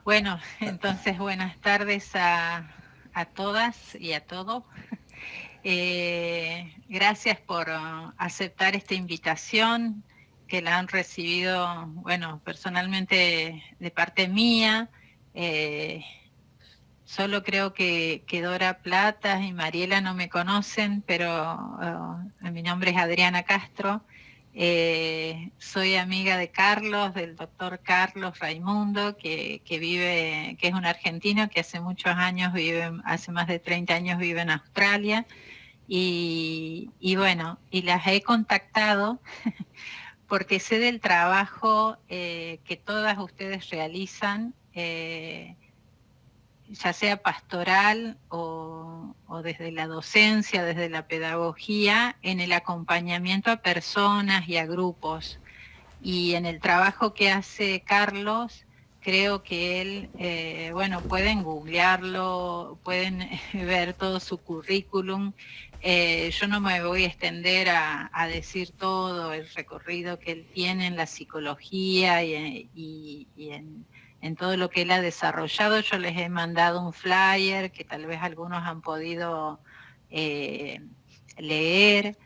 Bueno, entonces buenas tardes a todas y a todos. Gracias por aceptar esta invitación que la han recibido, bueno, personalmente de parte mía. Eh, Solo creo que Dora Plata y Mariela no me conocen, pero mi nombre es Adriana Castro. Soy amiga de Carlos, del doctor Carlos Raimundo, que vive, que es un argentino que hace muchos años vive, hace más de 30 años vive en Australia. Y bueno, y las he contactado porque sé del trabajo que todas ustedes realizan. Ya sea pastoral o desde la docencia, desde la pedagogía, en el acompañamiento a personas y a grupos. Y en el trabajo que hace Carlos, creo que él, bueno, pueden googlearlo, pueden ver todo su currículum. Yo no me voy a extender a decir todo el recorrido que él tiene en la psicología y en todo lo que él ha desarrollado. Yo les he mandado un flyer que tal vez algunos han podido eh, leer.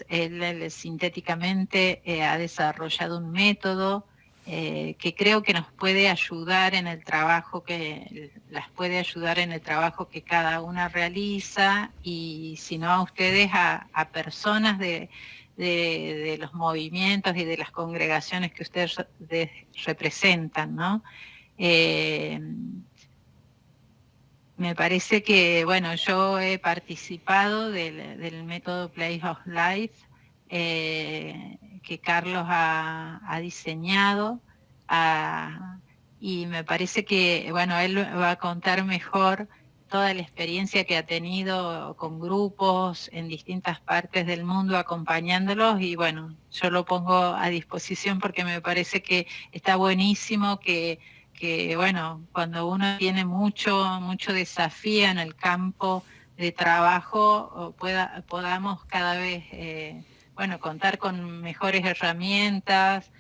Él sintéticamente ha desarrollado un método que creo que nos puede ayudar en el trabajo las puede ayudar en el trabajo que cada una realiza, y si no a ustedes, a personas de los movimientos y de las congregaciones que ustedes representan, ¿no? Eh, Me parece que, bueno, yo he participado del método Place of Life que Carlos ha diseñado, ah, y me parece que, bueno, él va a contar mejor toda la experiencia que ha tenido con grupos en distintas partes del mundo acompañándolos, y bueno, yo lo pongo a disposición porque me parece que está buenísimo que bueno, cuando uno tiene mucho desafío en el campo de trabajo, podamos cada vez, bueno, contar con mejores herramientas,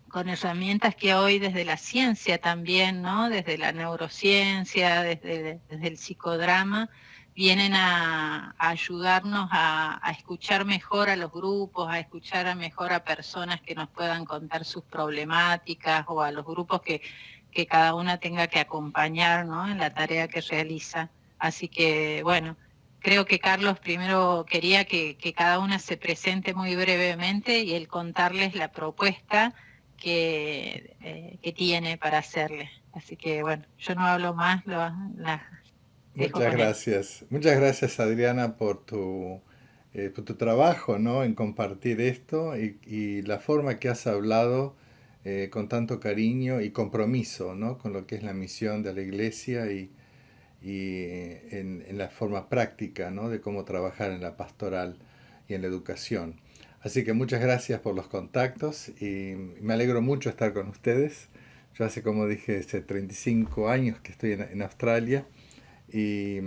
con herramientas que hoy desde la ciencia también, ¿no? Desde la neurociencia, desde el psicodrama, vienen a ayudarnos a escuchar mejor a los grupos, a escuchar mejor a personas que nos puedan contar sus problemáticas, o a los grupos que cada una tenga que acompañar, ¿no? En la tarea que realiza. Así que, bueno, creo que Carlos primero quería que cada una se presente muy brevemente y él contarles la propuesta que tiene para hacerle. Así que bueno, yo no hablo más, las dejo Muchas con él. gracias. Muchas gracias, Adriana, por tu trabajo, ¿no? En compartir esto y la forma que has hablado con tanto cariño y compromiso, ¿no? Con lo que es la misión de la iglesia y en la forma práctica, ¿no? De cómo trabajar en la pastoral y en la educación. Así que muchas gracias por los contactos y me alegro mucho estar con ustedes. Yo hace, como dije, hace 35 años que estoy en Australia y,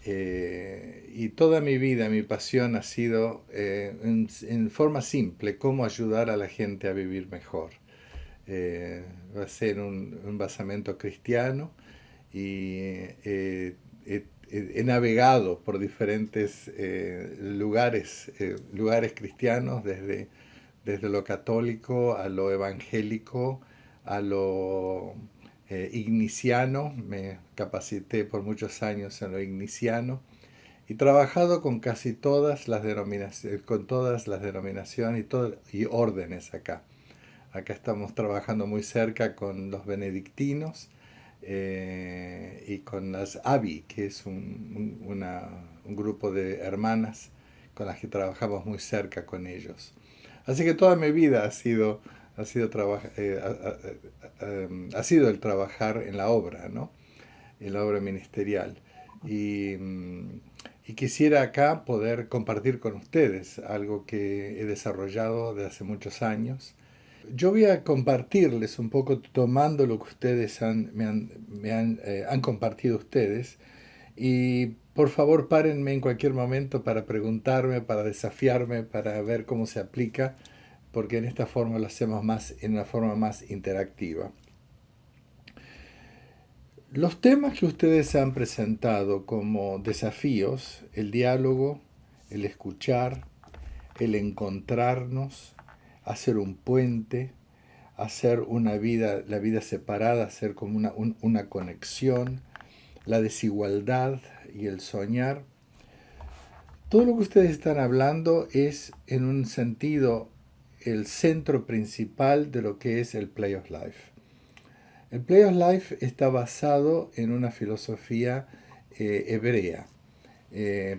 y toda mi vida, mi pasión ha sido en forma simple, cómo ayudar a la gente a vivir mejor. Va a ser un basamento cristiano y he navegado por diferentes lugares cristianos, desde lo católico a lo evangélico, a lo igniciano. Me capacité por muchos años en lo igniciano y trabajado con casi todas las denominaciones, y órdenes acá. Acá estamos trabajando muy cerca con los benedictinos y con las ABI, que es un grupo de hermanas con las que trabajamos muy cerca con ellos. Así que toda mi vida ha sido el trabajar en la obra, ¿no? En la obra ministerial. Y, y quisiera acá poder compartir con ustedes algo que he desarrollado desde hace muchos años. Yo voy a compartirles un poco tomando lo que ustedes han compartido ustedes, y por favor párenme en cualquier momento para preguntarme, para desafiarme, para ver cómo se aplica, porque en esta forma lo hacemos más, en una forma más interactiva. Los temas que ustedes han presentado como desafíos, el diálogo, el escuchar, el encontrarnos, hacer un puente, hacer una vida, la vida separada, hacer como una conexión, la desigualdad y el soñar. Todo lo que ustedes están hablando es en un sentido el centro principal de lo que es el Play of Life. El Play of Life está basado en una filosofía hebrea,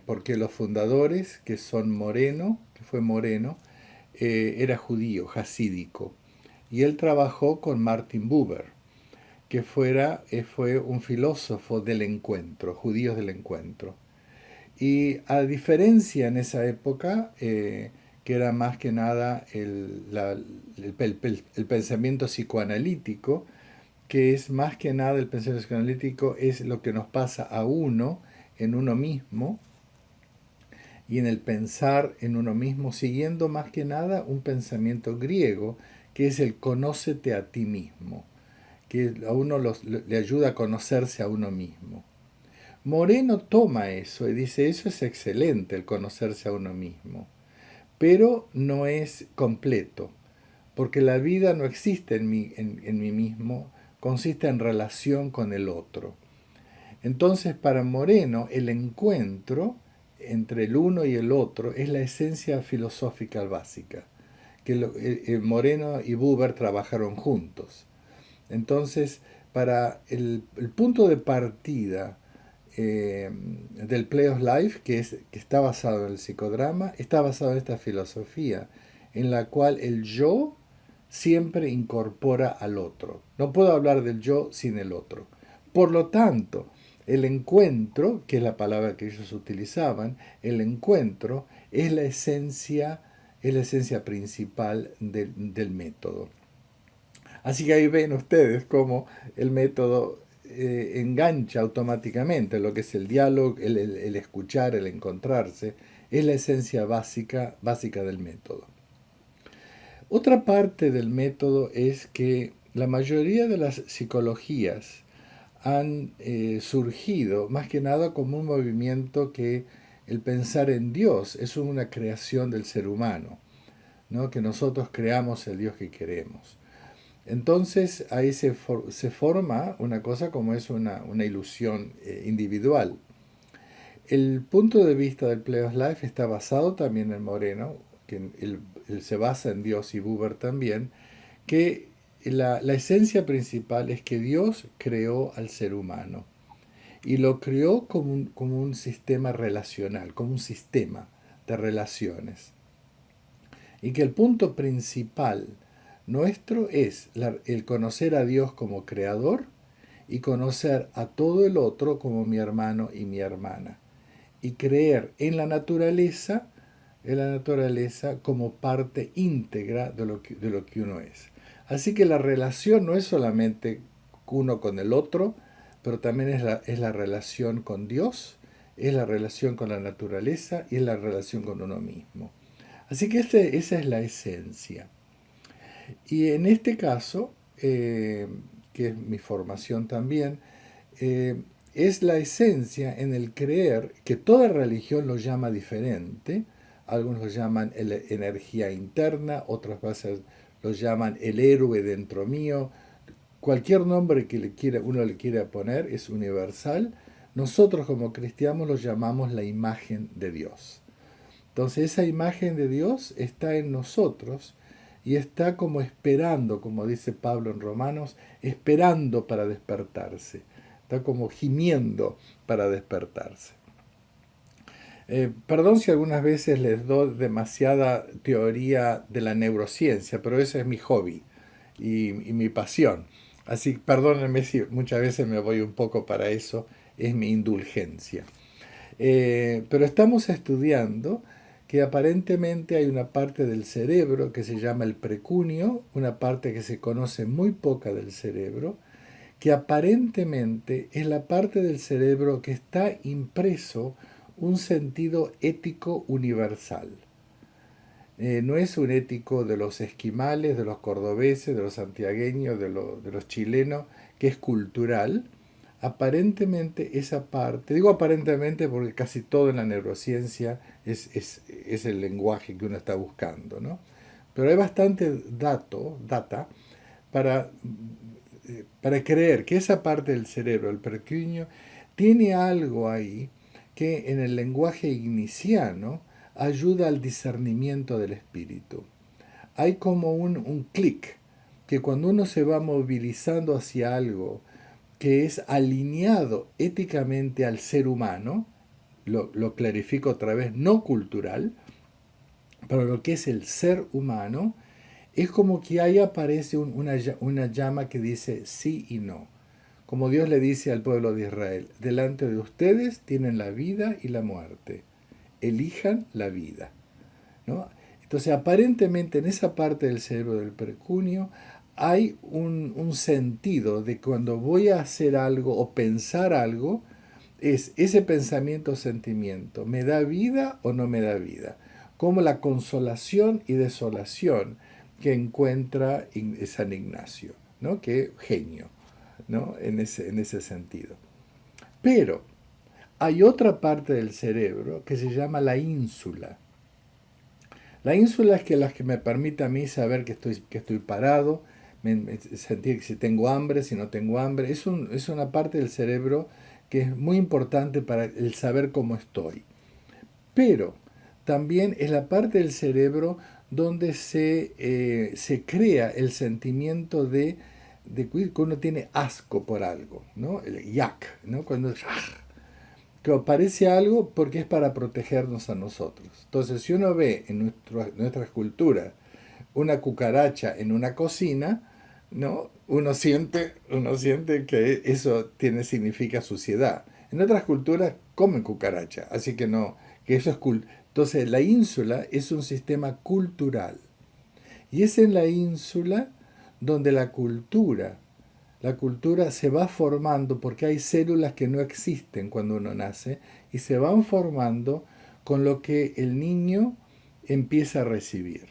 porque los fundadores, que son Moreno, que fue Moreno, era judío, hasídico, y él trabajó con Martin Buber, que fue un filósofo del encuentro, judíos del encuentro. Y a diferencia en esa época, que era más que nada el pensamiento psicoanalítico, que es más que nada el pensamiento psicoanalítico, es lo que nos pasa a uno en uno mismo y en el pensar en uno mismo, siguiendo más que nada un pensamiento griego, que es el conócete a ti mismo, que a uno le ayuda a conocerse a uno mismo. Moreno toma eso y dice, eso es excelente, el conocerse a uno mismo, pero no es completo, porque la vida no existe en mí mismo, consiste en relación con el otro. Entonces, para Moreno, el encuentro entre el uno y el otro es la esencia filosófica básica, que Moreno y Buber trabajaron juntos. Entonces, para el punto de partida del Play of Life, que está basado en el psicodrama, está basado en esta filosofía, en la cual el yo siempre incorpora al otro. No puedo hablar del yo sin el otro. Por lo tanto, el encuentro, que es la palabra que ellos utilizaban, el encuentro es la esencia principal del método. Así que ahí ven ustedes cómo el método engancha automáticamente lo que es el diálogo, el escuchar, el encontrarse, es la esencia básica del método. Otra parte del método es que la mayoría de las psicologías han surgido más que nada como un movimiento que el pensar en Dios es una creación del ser humano, ¿no? Que nosotros creamos el Dios que queremos. Entonces ahí se forma una cosa como es una ilusión individual. El punto de vista del Play of Life está basado también en Moreno, que él se basa en Dios y Buber también, que la esencia principal es que Dios creó al ser humano y lo creó como un sistema relacional, como un sistema de relaciones. Y que el punto principal nuestro es el conocer a Dios como creador y conocer a todo el otro como mi hermano y mi hermana. Y creer en la naturaleza como parte íntegra de lo que uno es. Así que la relación no es solamente uno con el otro, pero también es la relación con Dios, es la relación con la naturaleza y es la relación con uno mismo. Así que esa es la esencia. Y en este caso, que es mi formación también, eh, es la esencia en el creer que toda religión lo llama diferente. Algunos lo llaman energía interna, otras veces lo llaman el héroe dentro mío. Cualquier nombre que uno le quiera poner es universal. Nosotros como cristianos lo llamamos la imagen de Dios. Entonces esa imagen de Dios está en nosotros y está como esperando, como dice Pablo en Romanos, esperando para despertarse. Está como gimiendo para despertarse. Perdón si algunas veces les doy demasiada teoría de la neurociencia, pero ese es mi hobby y mi pasión. Así, perdónenme si muchas veces me voy un poco para eso, es mi indulgencia. Pero estamos estudiando que aparentemente hay una parte del cerebro que se llama el precunio, una parte que se conoce muy poca del cerebro, que aparentemente es la parte del cerebro que está impreso un sentido ético universal. No es un ético de los esquimales, de los cordobeses, de los santiagueños, de los chilenos, que es cultural. aparentemente esa parte, digo aparentemente porque casi todo en la neurociencia es el lenguaje que uno está buscando, ¿no? Pero hay bastante data para, para creer que esa parte del cerebro, el precuinio, tiene algo ahí que en el lenguaje igniciano ayuda al discernimiento del espíritu. Hay como un clic que cuando uno se va movilizando hacia algo que es alineado éticamente al ser humano, lo clarifico otra vez, no cultural, pero lo que es el ser humano, es como que ahí aparece una llama que dice sí y no. Como Dios le dice al pueblo de Israel, delante de ustedes tienen la vida y la muerte. Elijan la vida, ¿no? Entonces, aparentemente en esa parte del cerebro del precunio hay un sentido de cuando voy a hacer algo o pensar algo, es ese pensamiento o sentimiento, ¿me da vida o no me da vida? Como la consolación y desolación que encuentra San Ignacio, ¿no? Que genio, ¿no? En ese sentido. Pero hay otra parte del cerebro que se llama la ínsula. La ínsula es que las que me permite a mí saber que estoy parado, sentir si tengo hambre, si no tengo hambre. Es una parte del cerebro que es muy importante para el saber cómo estoy. Pero también es la parte del cerebro donde se crea el sentimiento de que uno tiene asco por algo, ¿no? El yak, ¿no? Cuando que aparece algo porque es para protegernos a nosotros. Entonces, si uno ve en nuestras culturas una cucaracha en una cocina, ¿no? Uno siente que eso significa suciedad. En otras culturas comen cucaracha, así que no, que eso es Entonces, la ínsula es un sistema cultural. Y es en la ínsula donde la cultura se va formando porque hay células que no existen cuando uno nace y se van formando con lo que el niño empieza a recibir.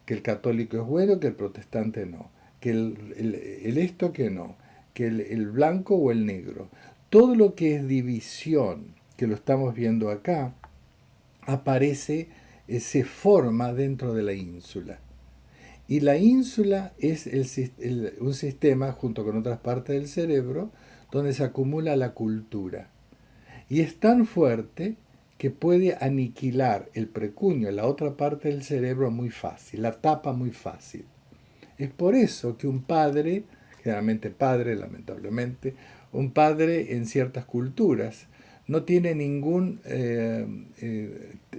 Que el católico es bueno, que el protestante no. Que el esto que no. Que el blanco o el negro. Todo lo que es división, que lo estamos viendo acá, aparece, se forma dentro de la ínsula. Y la ínsula es un sistema, junto con otras partes del cerebro, donde se acumula la cultura. Y es tan fuerte que puede aniquilar el precuño, la otra parte del cerebro, muy fácil, la tapa muy fácil. Es por eso que un padre, generalmente padre, lamentablemente, un padre en ciertas culturas no tiene ningún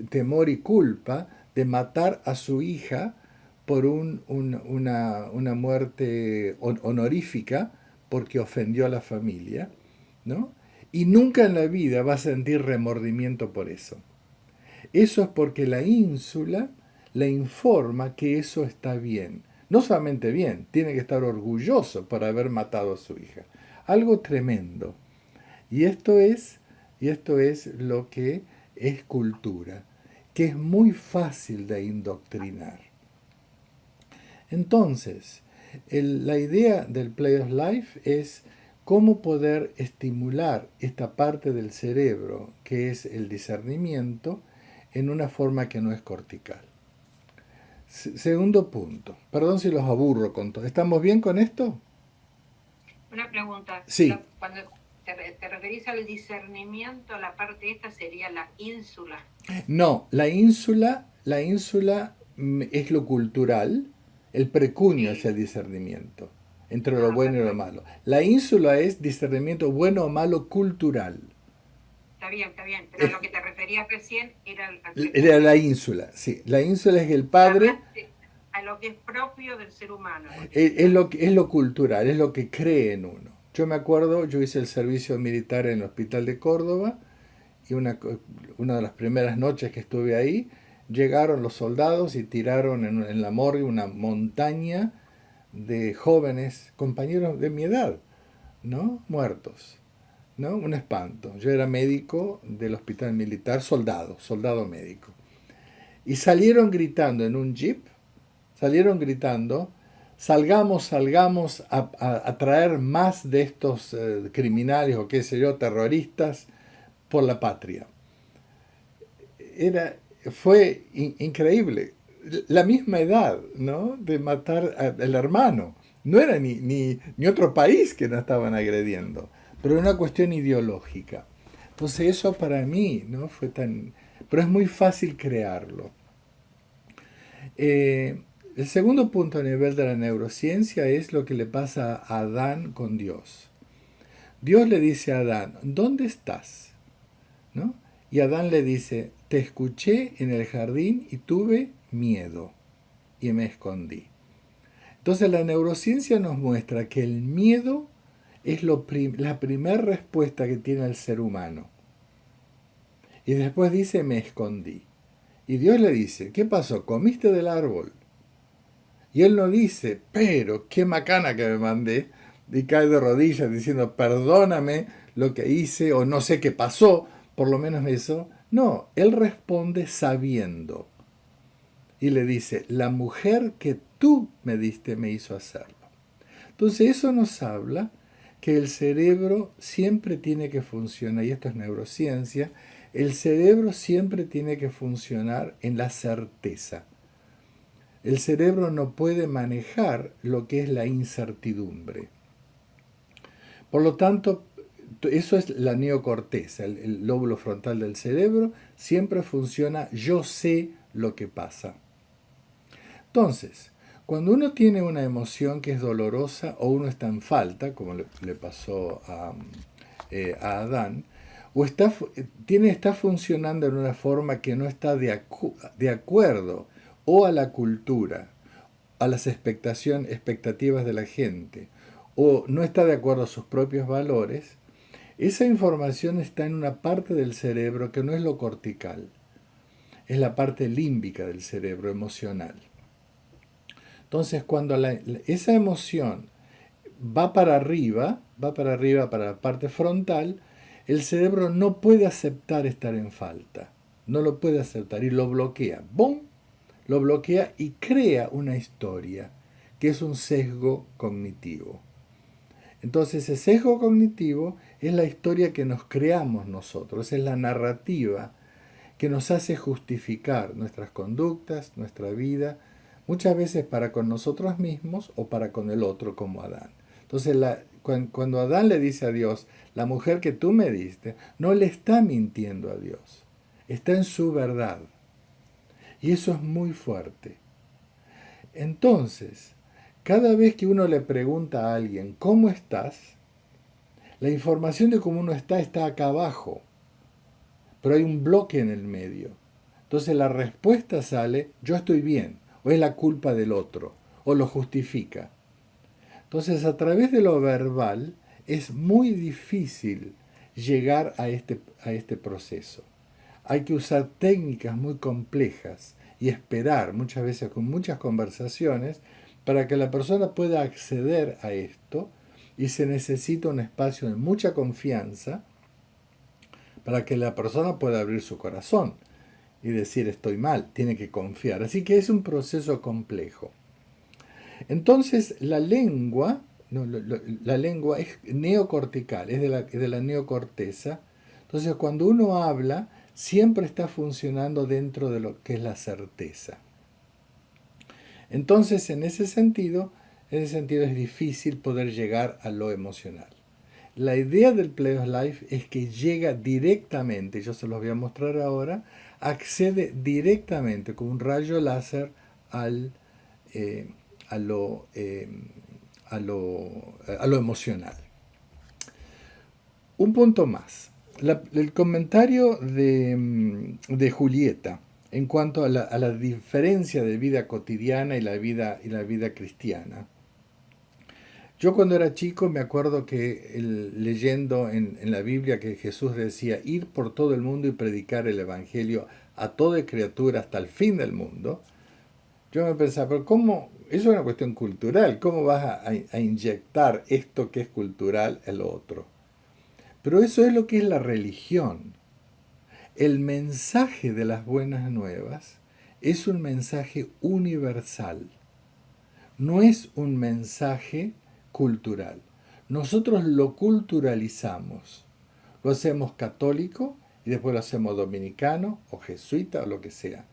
temor y culpa de matar a su hija por una muerte honorífica porque ofendió a la familia, ¿no? Y nunca en la vida va a sentir remordimiento por eso. Eso es porque la ínsula le informa que eso está bien. No solamente bien, tiene que estar orgulloso por haber matado a su hija. Algo tremendo. Y esto es lo que es cultura, que es muy fácil de indoctrinar. Entonces, la idea del Play of Life es cómo poder estimular esta parte del cerebro, que es el discernimiento, en una forma que no es cortical. Segundo punto. Perdón si los aburro con todo. ¿Estamos bien con esto? Una pregunta. Sí. Cuando te referís al discernimiento, la parte esta sería la ínsula. No, la ínsula es lo cultural, el precunio es el discernimiento entre lo bueno y lo malo. La ínsula es discernimiento bueno o malo cultural. Está bien, pero lo que te referías recién Era la ínsula, sí. La ínsula es el padre. A lo que es propio del ser humano. Es lo cultural, es lo que cree en uno. Yo me acuerdo, yo hice el servicio militar en el Hospital de Córdoba y una de las primeras noches que estuve ahí, llegaron los soldados y tiraron en la morgue una montaña de jóvenes, compañeros de mi edad, ¿no? Muertos, ¿no? Un espanto. Yo era médico del hospital militar, soldado médico. Y salieron gritando en un jeep, salieron gritando, salgamos a traer más de estos criminales o qué sé yo, terroristas por la patria. Fue increíble. La misma edad, ¿no? De matar al hermano. No era ni otro país que nos estaban agrediendo, pero era una cuestión ideológica. Entonces eso para mí no fue tan... Pero es muy fácil crearlo. El segundo punto a nivel de la neurociencia es lo que le pasa a Adán con Dios. Dios le dice a Adán, ¿dónde estás? ¿No? Y Adán le dice, te escuché en el jardín y tuve miedo y me escondí. Entonces la neurociencia nos muestra que el miedo es la primera respuesta que tiene el ser humano. Y después dice, me escondí. Y Dios le dice, ¿qué pasó? ¿Comiste del árbol? Y él no dice, pero qué macana que me mandé. Y cae de rodillas diciendo, perdóname lo que hice o no sé qué pasó, por lo menos eso. No, él responde sabiendo. Y le dice, la mujer que tú me diste me hizo hacerlo. Entonces eso nos habla que el cerebro siempre tiene que funcionar, y esto es neurociencia, el cerebro siempre tiene que funcionar en la certeza. El cerebro no puede manejar lo que es la incertidumbre. Por lo tanto, eso es la neocorteza, el lóbulo frontal del cerebro, siempre funciona, yo sé lo que pasa. Entonces, cuando uno tiene una emoción que es dolorosa o uno está en falta, como le pasó a Adán, o está funcionando en una forma que no está de acuerdo o a la cultura, a las expectativas de la gente, o no está de acuerdo a sus propios valores, esa información está en una parte del cerebro que no es lo cortical, es la parte límbica del cerebro emocional. Entonces, cuando esa emoción va para arriba, para la parte frontal, el cerebro no puede aceptar estar en falta, no lo puede aceptar y lo bloquea. ¡Bum! Lo bloquea y crea una historia, que es un sesgo cognitivo. Entonces, ese sesgo cognitivo es la historia que nos creamos nosotros, es la narrativa que nos hace justificar nuestras conductas, nuestra vida, muchas veces para con nosotros mismos o para con el otro, como Adán. Entonces, cuando Adán le dice a Dios, la mujer que tú me diste, no le está mintiendo a Dios, está en su verdad. Y eso es muy fuerte. Entonces, cada vez que uno le pregunta a alguien, ¿cómo estás? La información de cómo uno está acá abajo, pero hay un bloque en el medio. Entonces la respuesta sale, yo estoy bien, o es la culpa del otro, o lo justifica. Entonces a través de lo verbal es muy difícil llegar a este proceso. Hay que usar técnicas muy complejas y esperar muchas veces con muchas conversaciones para que la persona pueda acceder a esto, y se necesita un espacio de mucha confianza para que la persona pueda abrir su corazón y decir estoy mal, tiene que confiar. Así que es un proceso complejo. Entonces la lengua, la lengua es neocortical, es de la neocorteza. Entonces cuando uno habla, siempre está funcionando dentro de lo que es la certeza. Entonces en ese sentido es difícil poder llegar a lo emocional. La idea del Play of Life es que llega directamente, yo se los voy a mostrar ahora, accede directamente con un rayo láser a lo emocional. Un punto más. El comentario de Julieta en cuanto a la diferencia de vida cotidiana y la vida cristiana. Yo cuando era chico me acuerdo que leyendo en la Biblia que Jesús decía ir por todo el mundo y predicar el Evangelio a toda criatura hasta el fin del mundo, yo me pensaba, pero ¿cómo? Eso es una cuestión cultural, ¿cómo vas a inyectar esto que es cultural al otro? Pero eso es lo que es la religión. El mensaje de las buenas nuevas es un mensaje universal. no es un mensaje cultural. Nosotros lo culturalizamos. Lo hacemos católico y después lo hacemos dominicano o jesuita o lo que sea.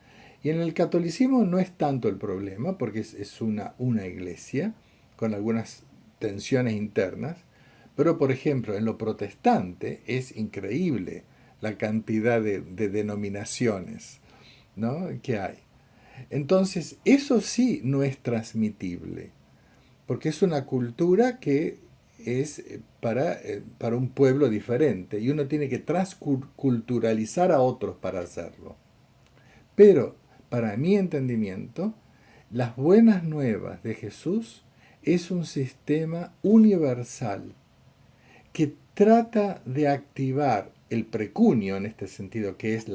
Y en el catolicismo no es tanto el problema, porque es una iglesia con algunas tensiones internas, pero por ejemplo en lo protestante es increíble la cantidad de denominaciones, ¿no?, que hay. Entonces eso sí no es transmitible, porque es una cultura que es para un pueblo diferente y uno tiene que transculturalizar a otros para hacerlo. Pero, para mi entendimiento, las buenas nuevas de Jesús es un sistema universal que trata de activar el precunio, en este sentido, que es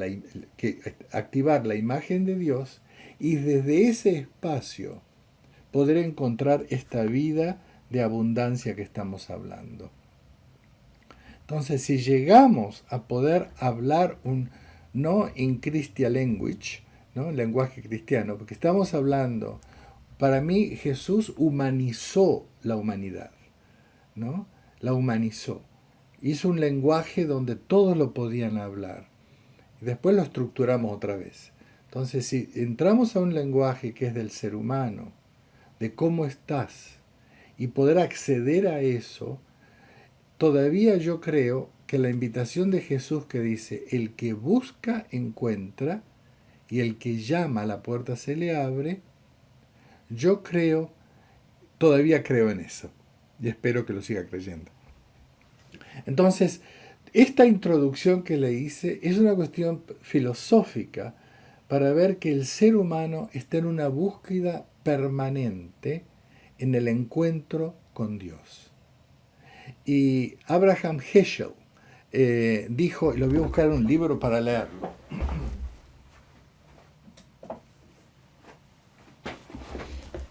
activar la imagen de Dios, y desde ese espacio poder encontrar esta vida de abundancia que estamos hablando. Entonces, si llegamos a poder hablar no in Christian language, ¿no?, lenguaje cristiano, porque estamos hablando, para mí Jesús humanizó la humanidad, ¿no? La humanizó. Hizo un lenguaje donde todos lo podían hablar. Y después lo estructuramos otra vez. Entonces, si entramos a un lenguaje que es del ser humano, de cómo estás, y poder acceder a eso, todavía yo creo que la invitación de Jesús que dice, el que busca encuentra, y el que llama a la puerta se le abre, yo todavía creo en eso. Y espero que lo siga creyendo. Entonces, esta introducción que le hice es una cuestión filosófica para ver que el ser humano está en una búsqueda permanente en el encuentro con Dios. Y Abraham Heschel dijo, y lo voy a buscar en un libro para leerlo.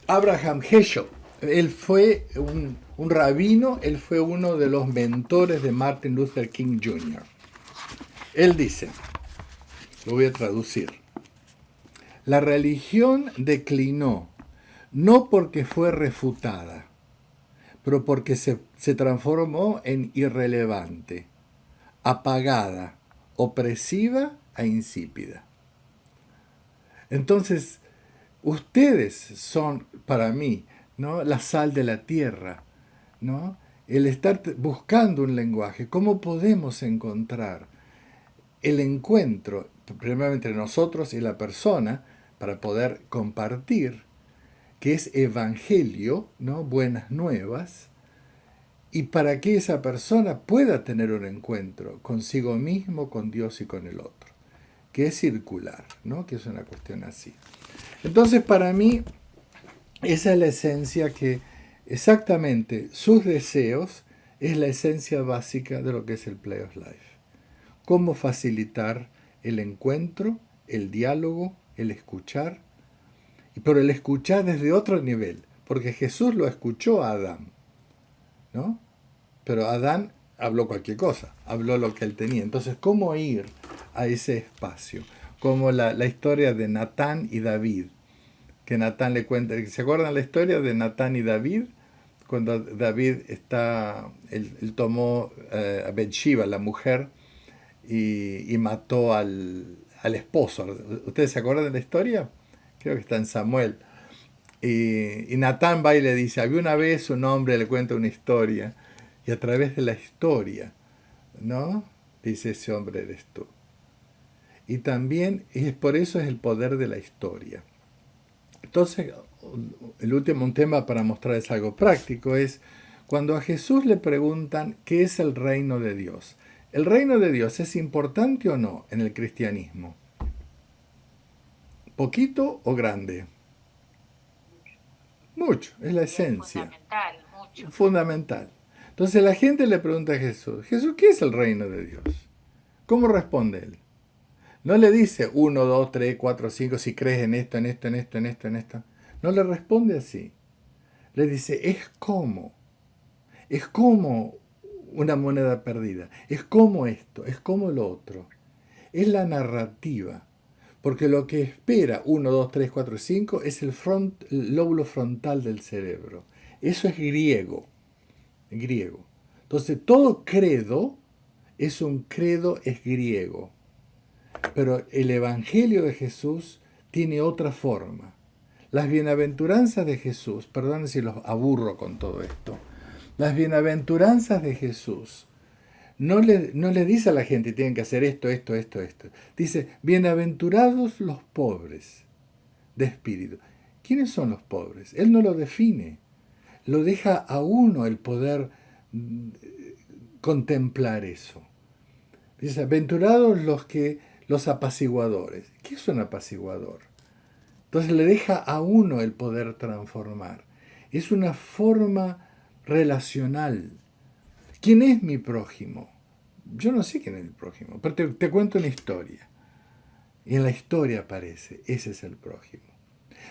Abraham Heschel, él fue un rabino, él fue uno de los mentores de Martin Luther King Jr. Él dice, lo voy a traducir, la religión declinó no porque fue refutada, pero porque se transformó en irrelevante, apagada, opresiva e insípida. Entonces, ustedes son, para mí, ¿no?, la sal de la tierra, ¿no? El estar buscando un lenguaje, ¿cómo podemos encontrar el encuentro, primero entre nosotros y la persona, para poder compartir, que es evangelio, ¿no?, buenas nuevas, y para que esa persona pueda tener un encuentro consigo mismo, con Dios y con el otro, que es circular, ¿no?, que es una cuestión así. Entonces, para mí, esa es la esencia que exactamente sus deseos es la esencia básica de lo que es el Play of Life. Cómo facilitar el encuentro, el diálogo, el escuchar, pero el escuchar desde otro nivel, porque Jesús lo escuchó a Adán, ¿no? Pero Adán habló cualquier cosa, habló lo que él tenía. Entonces, ¿cómo ir a ese espacio? Como la historia de Natán y David, que Natán le cuenta. ¿Se acuerdan la historia de Natán y David? Cuando David él tomó a Bathsheba, la mujer, y mató al esposo. ¿Ustedes se acuerdan de la historia? Creo que está en Samuel. Y Natán va y le dice, había una vez un hombre, le cuenta una historia, y a través de la historia, ¿no?, dice, ese hombre eres tú. Y también, por eso es el poder de la historia. Entonces, un tema para mostrarles algo práctico es, cuando a Jesús le preguntan qué es el reino de Dios. ¿El reino de Dios es importante o no en el cristianismo? ¿Poquito o grande? Mucho, es la esencia. Fundamental, mucho. Fundamental. Entonces la gente le pregunta a Jesús, Jesús, ¿qué es el reino de Dios? ¿Cómo responde él? No le dice 1, 2, 3, 4, 5, si crees en esto, en esto, en esto, en esto, en esto. No le responde así. Le dice, es como una moneda perdida, es como esto, es como lo otro. Es la narrativa. Porque lo que espera 1, 2, 3, 4, 5 es el lóbulo frontal del cerebro. Eso es griego. Griego. Entonces, todo credo es griego. Pero el Evangelio de Jesús tiene otra forma. Las bienaventuranzas de Jesús, perdón si los aburro con todo esto, las bienaventuranzas de Jesús no le dice a la gente tienen que hacer esto. Dice, bienaventurados los pobres de espíritu. ¿Quiénes son los pobres? Él no lo define. Lo deja a uno el poder contemplar eso. Dice, aventurados los apaciguadores. ¿Qué es un apaciguador? Entonces le deja a uno el poder transformar. Es una forma relacional. ¿Quién es mi prójimo? Yo no sé quién es el prójimo, pero te cuento una historia. Y en la historia aparece, ese es el prójimo.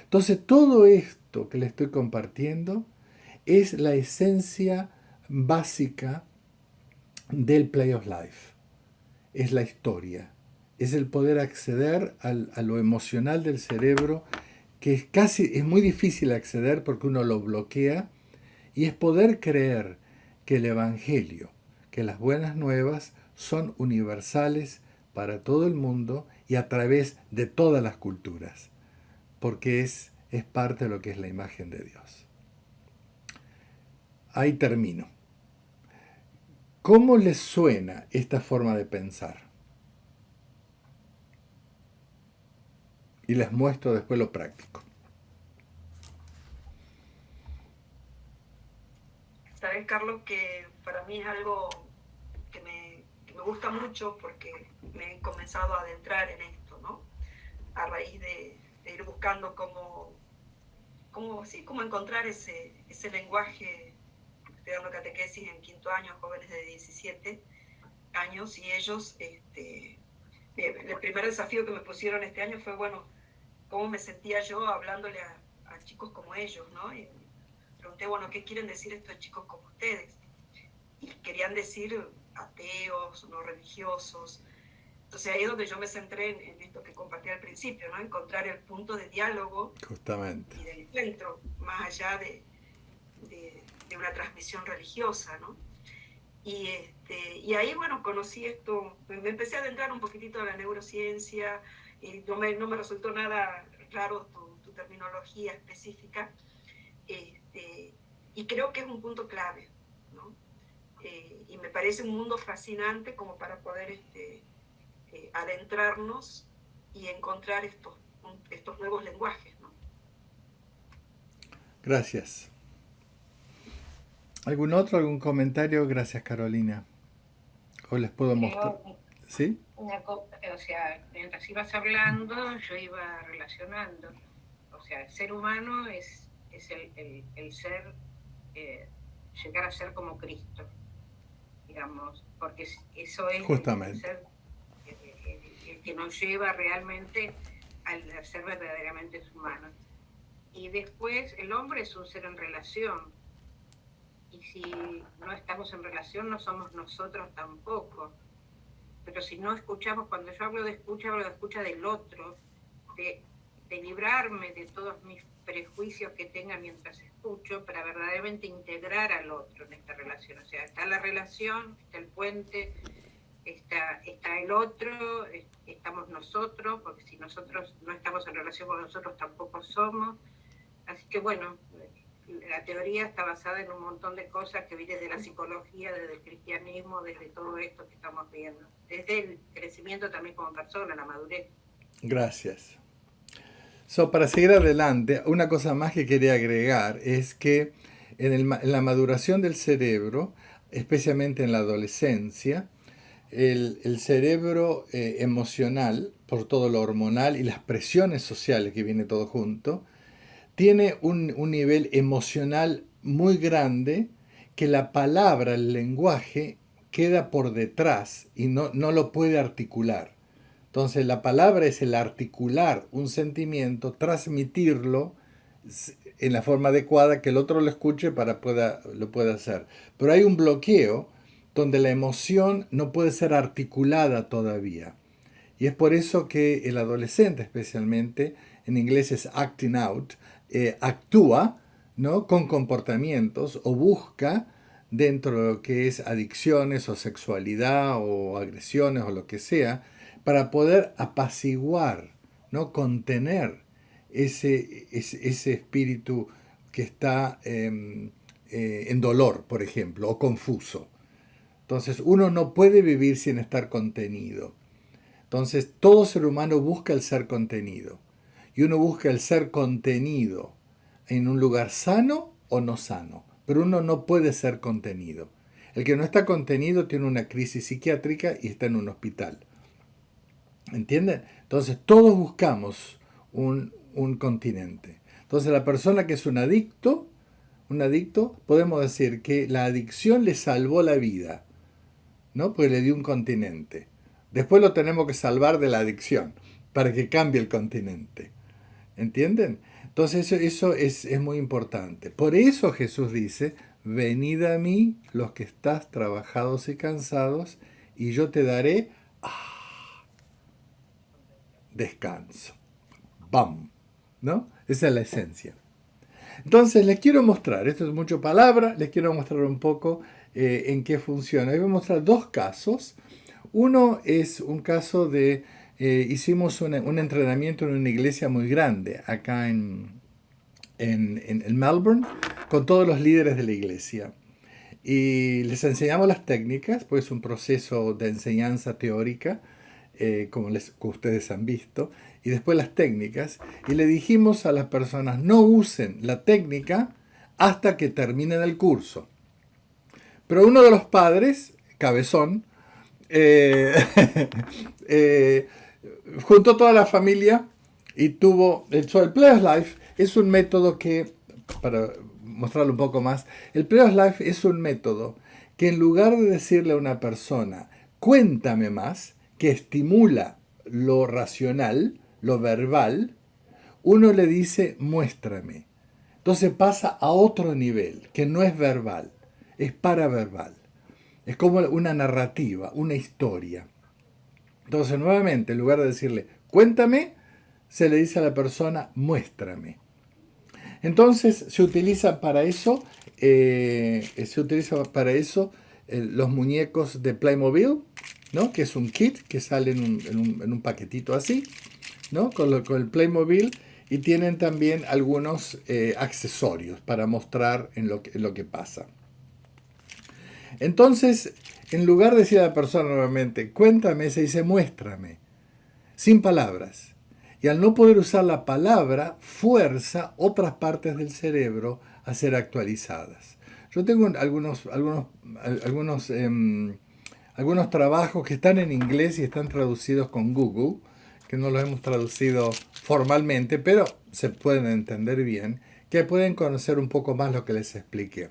Entonces todo esto que le estoy compartiendo es la esencia básica del Play of Life. Es la historia. Es el poder acceder a lo emocional del cerebro, que es muy difícil acceder porque uno lo bloquea, y es poder creer que el Evangelio, que las buenas nuevas son universales para todo el mundo y a través de todas las culturas, porque es parte de lo que es la imagen de Dios. Ahí termino. ¿Cómo les suena esta forma de pensar? Y les muestro después lo práctico. Sabes, Carlos, que para mí es algo que me gusta mucho porque me he comenzado a adentrar en esto, ¿no? A raíz de ir buscando cómo encontrar ese lenguaje. Estoy dando catequesis en 5º año, jóvenes de 17 años, y ellos, el primer desafío que me pusieron este año fue, bueno, cómo me sentía yo hablándole a chicos como ellos, ¿no? Y pregunté, bueno, ¿qué quieren decir estos chicos como ustedes? Y querían decir ateos, no religiosos. Entonces ahí es donde yo me centré en esto que compartí al principio, ¿no? Encontrar el punto de diálogo. Justamente. Y del encuentro, más allá de una transmisión religiosa, ¿no? Y ahí, bueno, conocí esto, me empecé a adentrar un poquitito a la neurociencia, y no me resultó nada raro tu terminología específica, y creo que es un punto clave, ¿no? Y me parece un mundo fascinante como para poder adentrarnos y encontrar estos nuevos lenguajes, ¿no? Gracias. ¿Algún comentario? Gracias, Carolina. ¿O les puedo mostrar? ¿Sí? O sea, mientras ibas hablando, yo iba relacionando. O sea, el ser humano es el ser, llegar a ser como Cristo, digamos, porque eso es justamente el ser el que nos lleva realmente al ser verdaderamente humanos. Y después el hombre es un ser en relación. Y si no estamos en relación, no somos nosotros tampoco. Pero si no escuchamos, cuando yo hablo de escucha del otro, de librarme de todos mis prejuicios que tenga mientras escucho, para verdaderamente integrar al otro en esta relación. O sea, está la relación, está el puente, está el otro, estamos nosotros, porque si nosotros no estamos en relación con nosotros, tampoco somos. Así que bueno, la teoría está basada en un montón de cosas que vi desde la psicología, desde el cristianismo, desde todo esto que estamos viendo, desde el crecimiento también como persona, la madurez. Gracias. Para seguir adelante, una cosa más que quería agregar es que en la maduración del cerebro, especialmente en la adolescencia, el cerebro emocional, por todo lo hormonal y las presiones sociales que viene todo junto, tiene un nivel emocional muy grande, que la palabra, el lenguaje, queda por detrás y no lo puede articular. Entonces la palabra es el articular un sentimiento, transmitirlo en la forma adecuada, que el otro lo escuche para lo pueda hacer. Pero hay un bloqueo donde la emoción no puede ser articulada todavía. Y es por eso que el adolescente especialmente, en inglés es acting out, actúa, ¿no?, con comportamientos o busca dentro de lo que es adicciones o sexualidad o agresiones o lo que sea, para poder apaciguar, ¿no?, contener ese espíritu que está en dolor, por ejemplo, o confuso. Entonces uno no puede vivir sin estar contenido. Entonces todo ser humano busca el ser contenido. Y uno busca el ser contenido en un lugar sano o no sano. Pero uno no puede ser contenido. El que no está contenido tiene una crisis psiquiátrica y está en un hospital. ¿Entienden? Entonces todos buscamos un continente. Entonces la persona que es un adicto, podemos decir que la adicción le salvó la vida, ¿no? Porque le dio un continente. Después lo tenemos que salvar de la adicción para que cambie el continente. ¿Entienden? Entonces eso es muy importante. Por eso Jesús dice, venid a mí los que estás trabajados y cansados, y yo te daré descanso. ¡Bam! ¿No? Esa es la esencia. Entonces les quiero mostrar, esto es mucho palabra, les quiero mostrar un poco en qué funciona. Les voy a mostrar dos casos. Uno es un caso de, hicimos un entrenamiento en una iglesia muy grande acá en Melbourne con todos los líderes de la iglesia. Y les enseñamos las técnicas, pues es un proceso de enseñanza teórica, como ustedes han visto, y después las técnicas, y le dijimos a las personas, no usen la técnica hasta que terminen el curso. Pero uno de los padres, cabezón, juntó toda la familia y tuvo el Play of Life. Es un método que, para mostrarlo un poco más, el Play of Life es un método que en lugar de decirle a una persona, cuéntame más, que estimula lo racional, lo verbal, uno le dice, muéstrame. Entonces pasa a otro nivel, que no es verbal, es paraverbal. Es como una narrativa, una historia. Entonces, nuevamente, en lugar de decirle, cuéntame, se le dice a la persona, muéstrame. Entonces, se utiliza para eso, los muñecos de Playmobil, ¿no?, que es un kit que sale en un paquetito así, ¿no?, con el Playmobil, y tienen también algunos accesorios para mostrar en lo que pasa. Entonces, en lugar de decir a la persona nuevamente, cuéntame, se dice muéstrame, sin palabras. Y al no poder usar la palabra, fuerza otras partes del cerebro a ser actualizadas. Yo tengo algunos trabajos que están en inglés y están traducidos con Google, que no los hemos traducido formalmente, pero se pueden entender bien, que pueden conocer un poco más lo que les expliqué.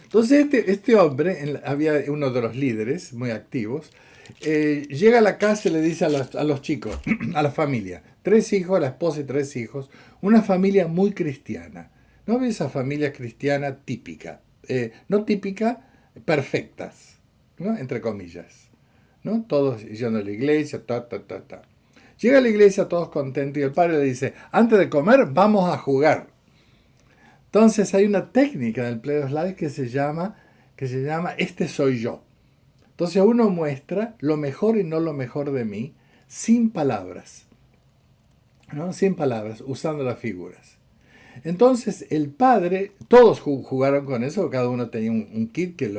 Entonces este hombre, había uno de los líderes muy activos, llega a la casa y le dice a los chicos, a la familia, 3 hijos, la esposa y 3 hijos, una familia muy cristiana. ¿No ves esa familia cristiana típica? No típica, perfectas, ¿no?, entre comillas, ¿no? Todos yendo a la iglesia, Llega a la iglesia todos contentos y el padre le dice, antes de comer vamos a jugar. Entonces hay una técnica del Play of Life que se llama este soy yo. Entonces uno muestra lo mejor y no lo mejor de mí sin palabras, ¿no?, sin palabras, usando las figuras. Entonces el padre, todos jugaron con eso, cada uno tenía un kit que él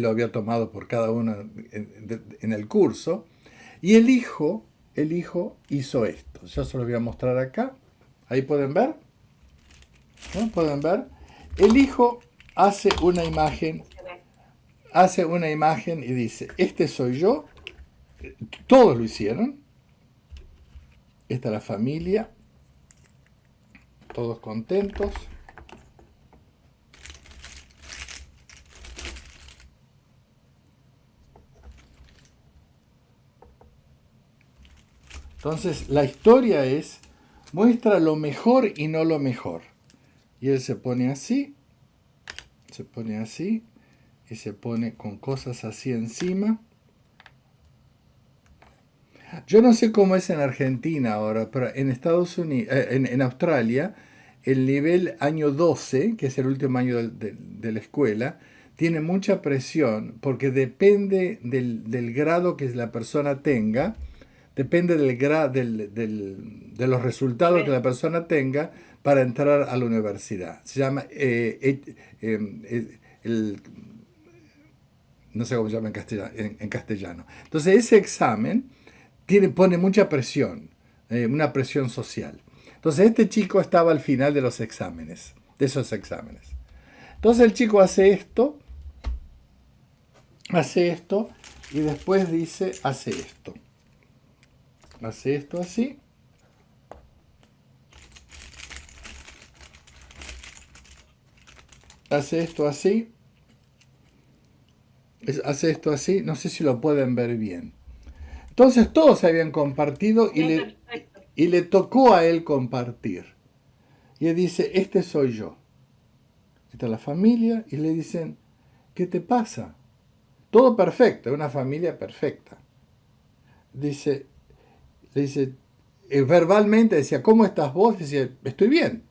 lo había tomado por cada uno en el curso, y el hijo hizo esto. Yo se lo voy a mostrar acá. Ahí pueden ver. ¿No? ¿Pueden ver? El hijo hace una imagen y dice, este soy yo. Todos lo hicieron. Esta es la familia. Todos contentos. Entonces, la historia muestra lo mejor y no lo mejor. Y él se pone así, y se pone con cosas así encima. Yo no sé cómo es en Argentina ahora, pero en Estados Unidos, en Australia, el nivel año 12, que es el último año de la escuela, tiene mucha presión porque depende del grado que la persona tenga, depende de los resultados que la persona tenga para entrar a la universidad. Se llama no sé cómo se llama en castellano. Entonces ese examen pone mucha presión, una presión social. Entonces este chico estaba al final de los exámenes, de esos exámenes. Entonces el chico hace esto y después dice, hace esto. Hace esto así. Hace esto así. Hace esto así. No sé si lo pueden ver bien. Entonces todos se habían compartido y le tocó a él compartir. Y él dice, este soy yo. Está la familia y le dicen, ¿qué te pasa? Todo perfecto, una familia perfecta. Le dice, verbalmente decía, ¿cómo estás vos? Decía, estoy bien,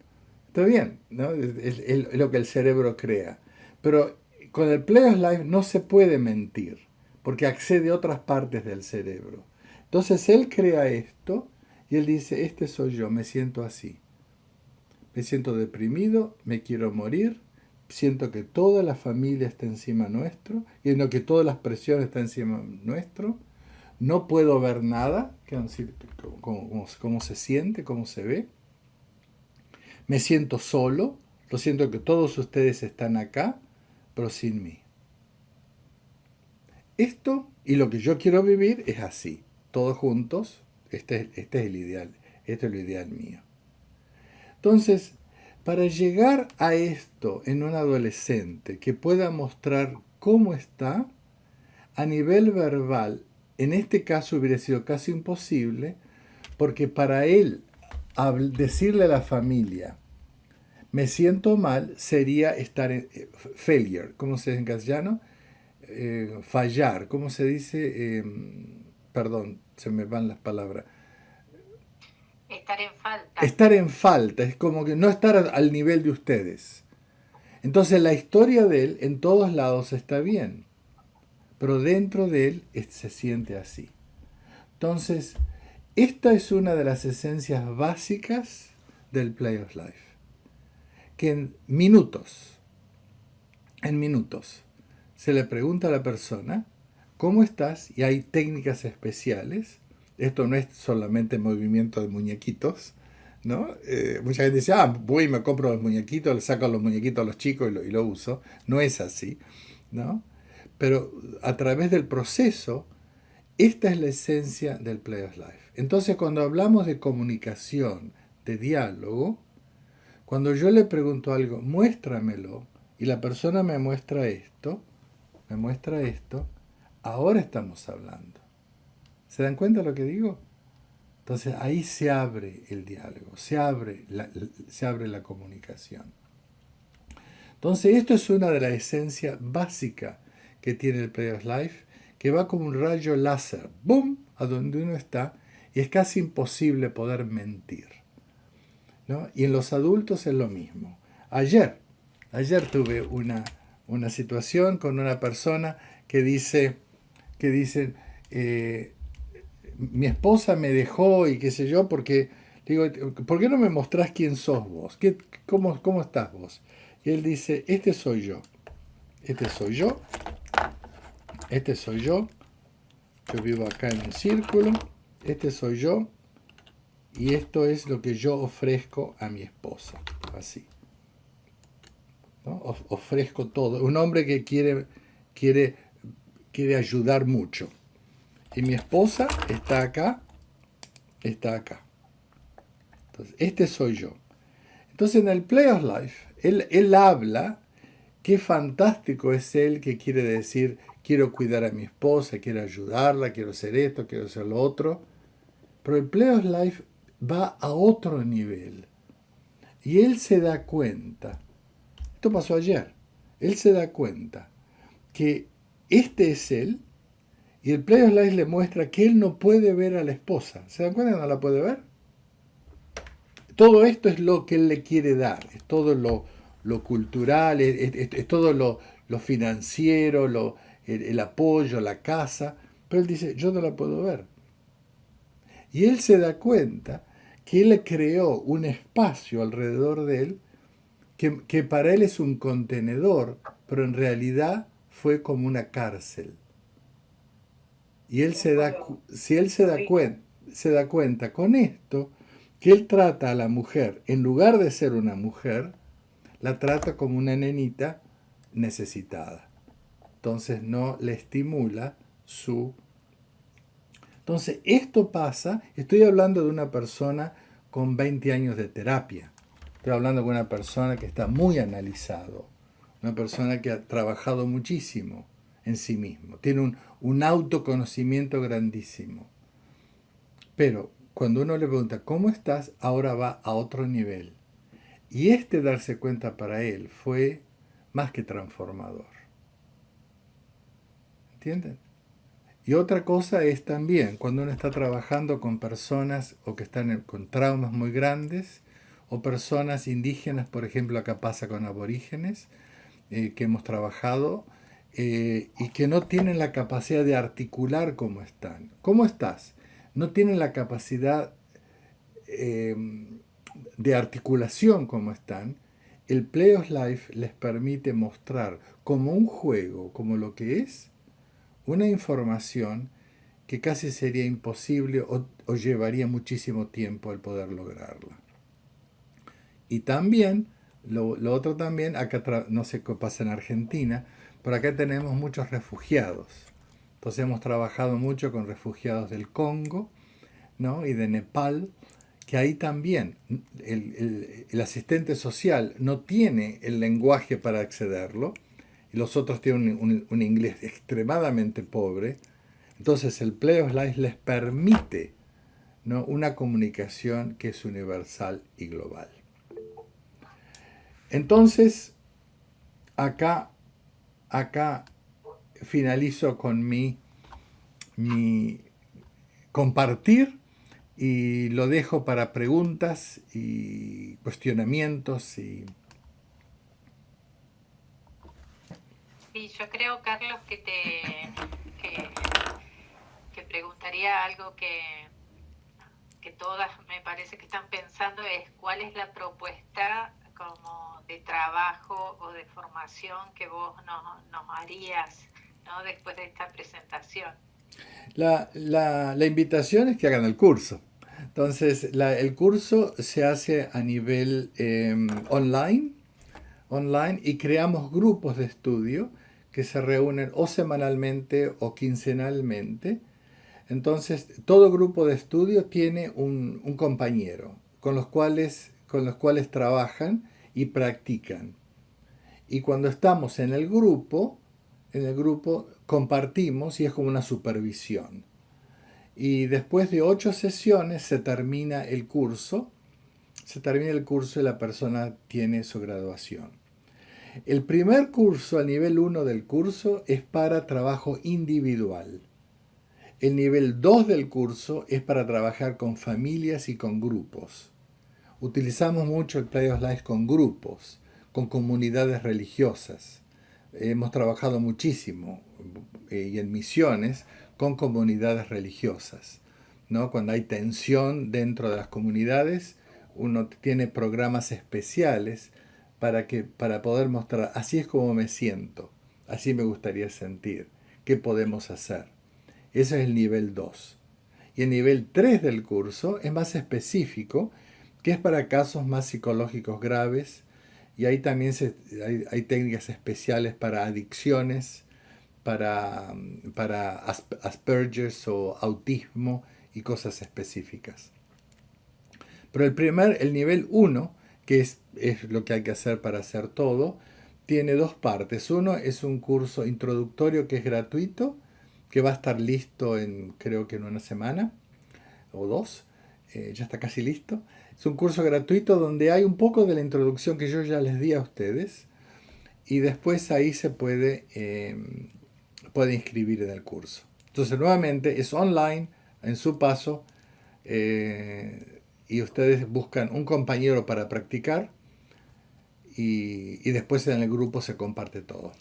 ¿no? Es lo que el cerebro crea. Pero con el Play of Life no se puede mentir, porque accede a otras partes del cerebro. Entonces él crea esto y él dice, este soy yo, me siento así. Me siento deprimido, me quiero morir, siento que toda la familia está encima nuestro, y que todas las presiones están encima nuestro. No puedo ver nada, cómo se siente, cómo se ve. Me siento solo, lo siento que todos ustedes están acá, pero sin mí. Esto y lo que yo quiero vivir es así, todos juntos. Este es el ideal, este es lo ideal mío. Entonces, para llegar a esto en un adolescente que pueda mostrar cómo está, a nivel verbal, en este caso hubiera sido casi imposible, porque para él decirle a la familia, me siento mal, sería estar en failure, ¿cómo se dice en castellano? Fallar, ¿cómo se dice? Perdón, se me van las palabras. Estar en falta. Estar en falta, es como que no estar al nivel de ustedes. Entonces la historia de él en todos lados está bien, pero dentro de él se siente así. Entonces, esta es una de las esencias básicas del Play of Life. Que en minutos, se le pregunta a la persona, ¿cómo estás? Y hay técnicas especiales. Esto no es solamente movimiento de muñequitos, ¿no? Mucha gente dice, voy y me compro los muñequitos, le saco los muñequitos a los chicos y lo uso. No es así, ¿no? Pero a través del proceso, esta es la esencia del Play of Life. Entonces, cuando hablamos de comunicación, de diálogo, cuando yo le pregunto algo, muéstramelo, y la persona me muestra esto, ahora estamos hablando. ¿Se dan cuenta de lo que digo? Entonces ahí se abre el diálogo, se abre la comunicación. Entonces esto es una de las esencias básicas que tiene el Play of Life, que va como un rayo láser, ¡boom!, a donde uno está, y es casi imposible poder mentir, ¿no? Y en los adultos es lo mismo. Ayer tuve una situación con una persona que dice, mi esposa me dejó y qué sé yo, porque digo, ¿por qué no me mostrás quién sos vos? ¿Cómo estás vos? Y él dice, este soy yo, yo vivo acá en un círculo, este soy yo, y esto es lo que yo ofrezco a mi esposa, así, ¿no? Ofrezco todo. Un hombre que quiere ayudar mucho. Y mi esposa está acá. Entonces, este soy yo. Entonces, en el Play of Life, él habla, qué fantástico es él que quiere decir, quiero cuidar a mi esposa, quiero ayudarla, quiero hacer esto, quiero hacer lo otro. Pero el Play of Life va a otro nivel. Y él se da cuenta, esto pasó ayer, él se da cuenta que este es él, Y el Play of Life le muestra que él no puede ver a la esposa. ¿Se dan cuenta que no la puede ver? Todo esto es lo que él le quiere dar. Es todo lo cultural, es todo lo financiero, el apoyo, la casa. Pero él dice, yo no la puedo ver. Y él se da cuenta que él creó un espacio alrededor de él que para él es un contenedor, pero en realidad fue como una cárcel. Y él si él se da cuenta con esto, que él trata a la mujer, en lugar de ser una mujer, la trata como una nenita necesitada. Entonces no le estimula su... Entonces esto pasa, estoy hablando de una persona con 20 años de terapia. Estoy hablando de una persona que está muy analizado, una persona que ha trabajado muchísimo en sí mismo, tiene un autoconocimiento grandísimo. Pero cuando uno le pregunta, ¿cómo estás? Ahora va a otro nivel. Y este darse cuenta para él fue más que transformador. ¿Entienden? Y otra cosa es también cuando uno está trabajando con personas o que están con traumas muy grandes, o personas indígenas, por ejemplo, acá pasa con aborígenes, que hemos trabajado, y que no tienen la capacidad de articular cómo están. ¿Cómo estás? No tienen la capacidad de articulación como están. El Play of Life les permite mostrar como un juego, como lo que es, una información que casi sería imposible o llevaría muchísimo tiempo el poder lograrla. Y también, lo otro también, acá no sé qué pasa en Argentina, pero acá tenemos muchos refugiados. Entonces hemos trabajado mucho con refugiados del Congo, ¿no? Y de Nepal, que ahí también el asistente social no tiene el lenguaje para accederlo, y los otros tienen un inglés extremadamente pobre. Entonces el Play of Life les permite, ¿no?, una comunicación que es universal y global. Entonces, acá finalizo con mi compartir y lo dejo para preguntas y cuestionamientos. Sí, yo creo, Carlos, que preguntaría algo que todas me parece que están pensando, es cuál es la propuesta como de trabajo o de formación que vos nos harías, ¿no?, después de esta presentación. La invitación es que hagan el curso. Entonces, el curso se hace a nivel online, y creamos grupos de estudio que se reúnen o semanalmente o quincenalmente. Entonces, todo grupo de estudio tiene un compañero con los cuales trabajan y practican. Y cuando estamos en el grupo compartimos y es como una supervisión. Y después de 8 sesiones se termina el curso. Y la persona tiene su graduación. El primer curso, al nivel 1 del curso, es para trabajo individual. El nivel 2 del curso es para trabajar con familias y con grupos. Utilizamos mucho el Play of Life con grupos, con comunidades religiosas. Hemos trabajado muchísimo y en misiones con comunidades religiosas, ¿no? Cuando hay tensión dentro de las comunidades, uno tiene programas especiales para poder mostrar, así es como me siento, así me gustaría sentir, ¿qué podemos hacer? Ese es el nivel 2. Y el nivel 3 del curso es más específico, que es para casos más psicológicos graves, y ahí también hay técnicas especiales para adicciones, para Asperger's o autismo y cosas específicas. Pero el nivel 1, que es lo que hay que hacer para hacer todo, tiene 2 partes. Uno es un curso introductorio que es gratuito, que va a estar listo creo que en una semana o 2. Ya está casi listo. Es un curso gratuito donde hay un poco de la introducción que yo ya les di a ustedes, y después ahí se puede inscribir en el curso. Entonces, nuevamente, es online, en su paso, y ustedes buscan un compañero para practicar y después en el grupo se comparte todo.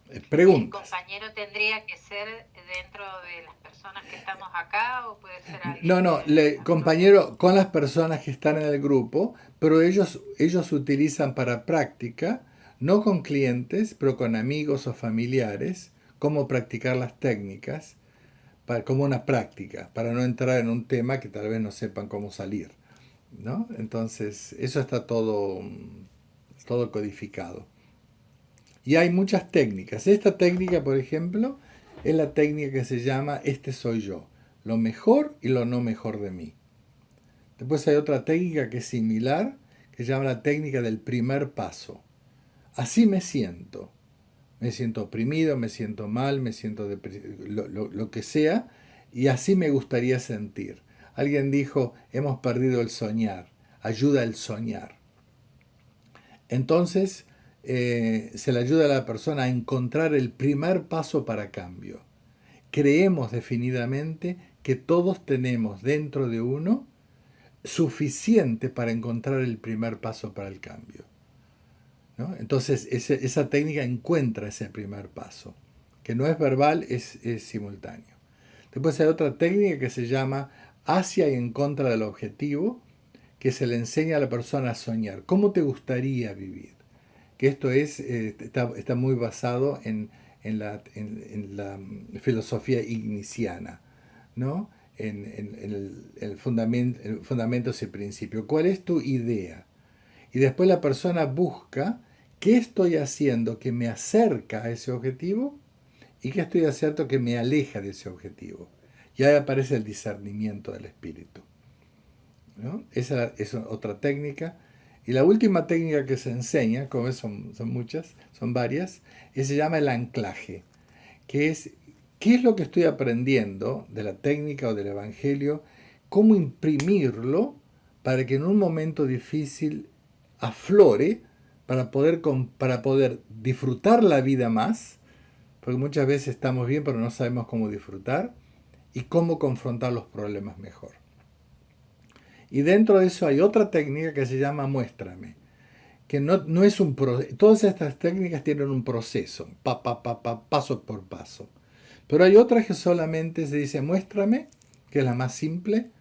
¿El Preguntas. compañero tendría que ser dentro de las personas que estamos acá o puede ser alguien No, compañero con las personas que están en el grupo, pero ellos utilizan para práctica, no con clientes, pero con amigos o familiares, cómo practicar las técnicas, como una práctica, para no entrar en un tema que tal vez no sepan cómo salir, ¿no? Entonces, eso está todo codificado. Y hay muchas técnicas. Esta técnica, por ejemplo, es la técnica que se llama Este soy yo, lo mejor y lo no mejor de mí. Después hay otra técnica que es similar, que se llama la técnica del primer paso. Así me siento. Me siento oprimido, me siento mal, me siento lo que sea, y así me gustaría sentir. Alguien dijo, hemos perdido el soñar, ayuda el soñar. Entonces, se le ayuda a la persona a encontrar el primer paso para cambio. Creemos definidamente que todos tenemos dentro de uno suficiente para encontrar el primer paso para el cambio, ¿no? Entonces, esa técnica encuentra ese primer paso, que no es verbal, es simultáneo. Después hay otra técnica que se llama hacia y en contra del objetivo, que se le enseña a la persona a soñar. ¿Cómo te gustaría vivir? Que esto está muy basado en la filosofía igniciana, ¿no? En el fundamentos y principios. ¿Cuál es tu idea? Y después la persona busca qué estoy haciendo que me acerca a ese objetivo y qué estoy haciendo que me aleja de ese objetivo. Y ahí aparece el discernimiento del espíritu, ¿no? Esa es otra técnica. Y la última técnica que se enseña, como ves, son muchas, son varias, se llama el anclaje, que es qué es lo que estoy aprendiendo de la técnica o del evangelio, cómo imprimirlo para que en un momento difícil aflore, para poder disfrutar la vida más, porque muchas veces estamos bien pero no sabemos cómo disfrutar, y cómo confrontar los problemas mejor. Y dentro de eso hay otra técnica que se llama muéstrame, que no es un proceso. Todas estas técnicas tienen un proceso, paso por paso. Pero hay otras que solamente se dice muéstrame, que es la más simple,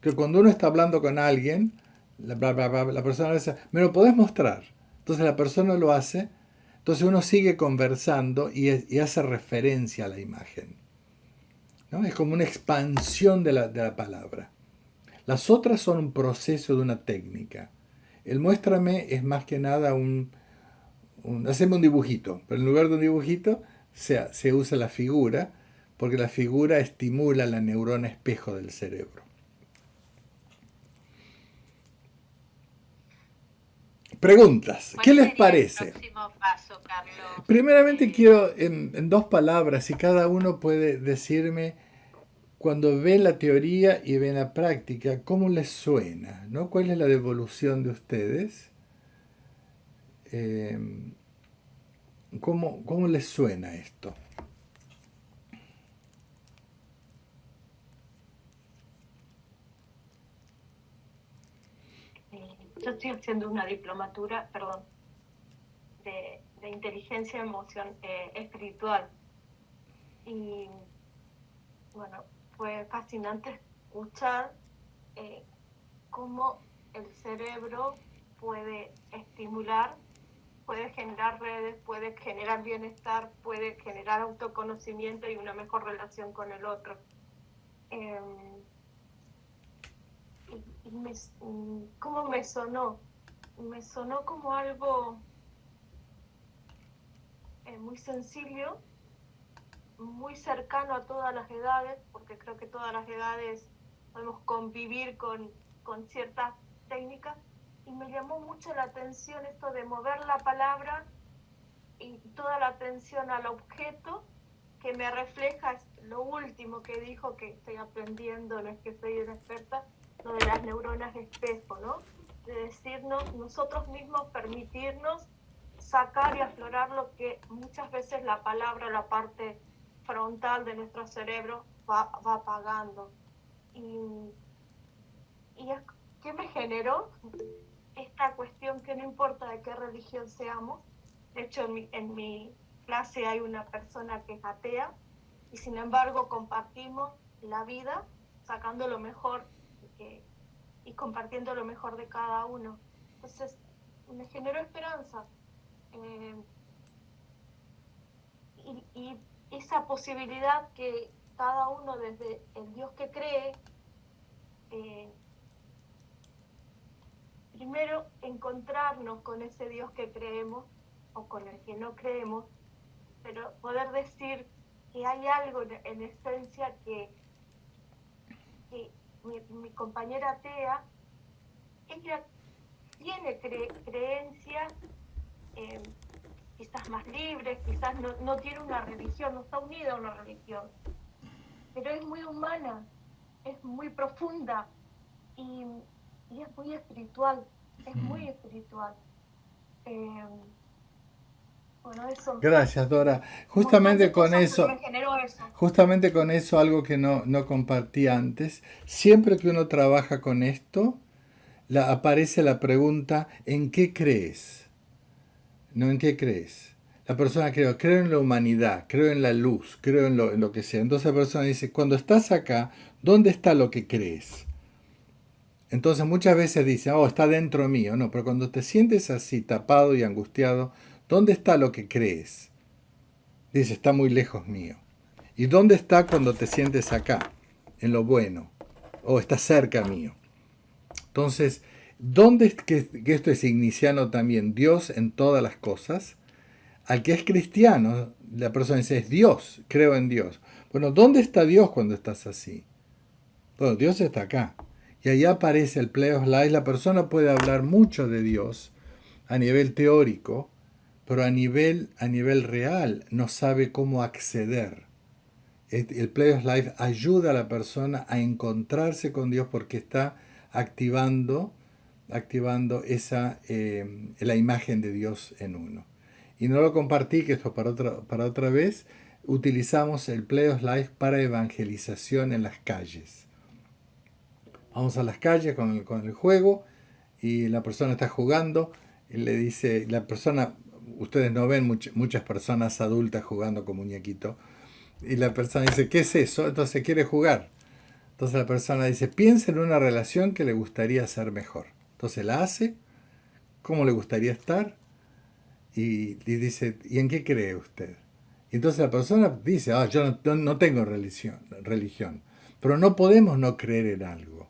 que cuando uno está hablando con alguien, la persona dice, ¿me lo podés mostrar? Entonces la persona lo hace, entonces uno sigue conversando y hace referencia a la imagen, ¿no? Es como una expansión de la palabra. Las otras son un proceso de una técnica. El muéstrame es más que nada haceme un dibujito, pero en lugar de un dibujito se usa la figura, porque la figura estimula la neurona espejo del cerebro. Preguntas, ¿qué les parece? El próximo paso, Carlos? Primeramente quiero en dos palabras, si cada uno puede decirme, cuando ven la teoría y ven la práctica, ¿cómo les suena? ¿No? ¿Cuál es la devolución de ustedes? ¿Cómo les suena esto? Yo estoy haciendo una diplomatura, de inteligencia espiritual. Y bueno, fue fascinante escuchar cómo el cerebro puede estimular, puede generar redes, puede generar bienestar, puede generar autoconocimiento y una mejor relación con el otro. ¿Cómo me sonó? Me sonó como algo muy sencillo, muy cercano a todas las edades, porque creo que todas las edades podemos convivir con ciertas técnicas, y me llamó mucho la atención esto de mover la palabra y toda la atención al objeto, que me refleja lo último que dijo, que estoy aprendiendo, no es que soy una experta, lo de las neuronas espejo, ¿no? De decirnos nosotros mismos, permitirnos sacar y aflorar lo que muchas veces la palabra, la parte frontal de nuestro cerebro va apagando. Y es que me generó esta cuestión que no importa de qué religión seamos. De hecho, en mi clase hay una persona que es atea y sin embargo compartimos la vida sacando lo mejor y compartiendo lo mejor de cada uno. Entonces me generó esperanza y esa posibilidad que cada uno desde el Dios que cree, primero encontrarnos con ese Dios que creemos o con el que no creemos, pero poder decir que hay algo en esencia que mi compañera atea, ella tiene creencias quizás más libres, quizás no tiene una religión, no está unida a una religión, pero es muy humana, es muy profunda y es muy espiritual, es muy espiritual. Bueno, eso. Gracias, Dora. Justamente con eso, me generó eso. justamente con eso, algo que no compartí antes, siempre que uno trabaja con esto, aparece la pregunta, ¿en qué crees? No, ¿en qué crees? La persona creo en la humanidad, creo en la luz, creo en lo que sea. Entonces la persona dice, cuando estás acá, ¿dónde está lo que crees? Entonces muchas veces dice, oh, está dentro mío. No, pero cuando te sientes así, tapado y angustiado, ¿dónde está lo que crees? Dice, está muy lejos mío. ¿Y dónde está cuando te sientes acá? En lo bueno. O está cerca mío. Entonces, ¿dónde es que esto es igniciano también? Dios en todas las cosas. Al que es cristiano, la persona dice, es Dios, creo en Dios. Bueno, ¿dónde está Dios cuando estás así? Bueno, Dios está acá. Y ahí aparece el Pleos Life. La persona puede hablar mucho de Dios a nivel teórico, pero a nivel real no sabe cómo acceder. El Pleos Life ayuda a la persona a encontrarse con Dios porque está activando esa, la imagen de Dios en uno. Y no lo compartí, que esto para otra vez. Utilizamos el Pleos Life para evangelización en las calles. Vamos a las calles con el juego y la persona está jugando y le dice, la persona, ustedes no ven muchas personas adultas jugando con muñequito, y la persona dice, ¿qué es eso? Entonces quiere jugar. Entonces la persona dice, piensa en una relación que le gustaría hacer mejor. Entonces la hace, ¿cómo le gustaría estar? Y dice, ¿y en qué cree usted? Y entonces la persona dice, yo no tengo religión, pero no podemos no creer en algo.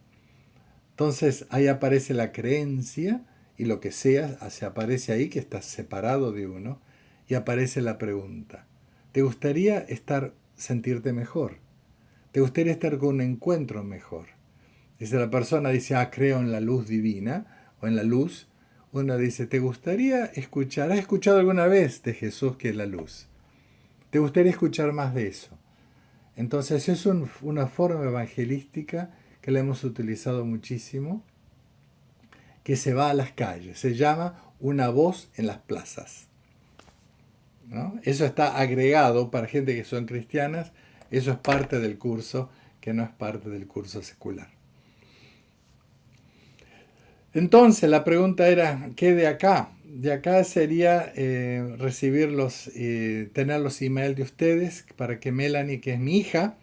Entonces ahí aparece la creencia y lo que sea, se aparece ahí que estás separado de uno y aparece la pregunta. ¿Te gustaría sentirte mejor? ¿Te gustaría estar con un encuentro mejor? Dice la persona, dice, creo en la luz divina o en la luz. Uno dice, ¿te gustaría escuchar? ¿Has escuchado alguna vez de Jesús que es la luz? ¿Te gustaría escuchar más de eso? Entonces es una forma evangelística que la hemos utilizado muchísimo, que se va a las calles. Se llama una voz en las plazas, ¿no? Eso está agregado para gente que son cristianas. Eso es parte del curso, que no es parte del curso secular. Entonces la pregunta era, ¿qué de acá? De acá sería recibir tener los emails de ustedes para que Melanie, que es mi hija,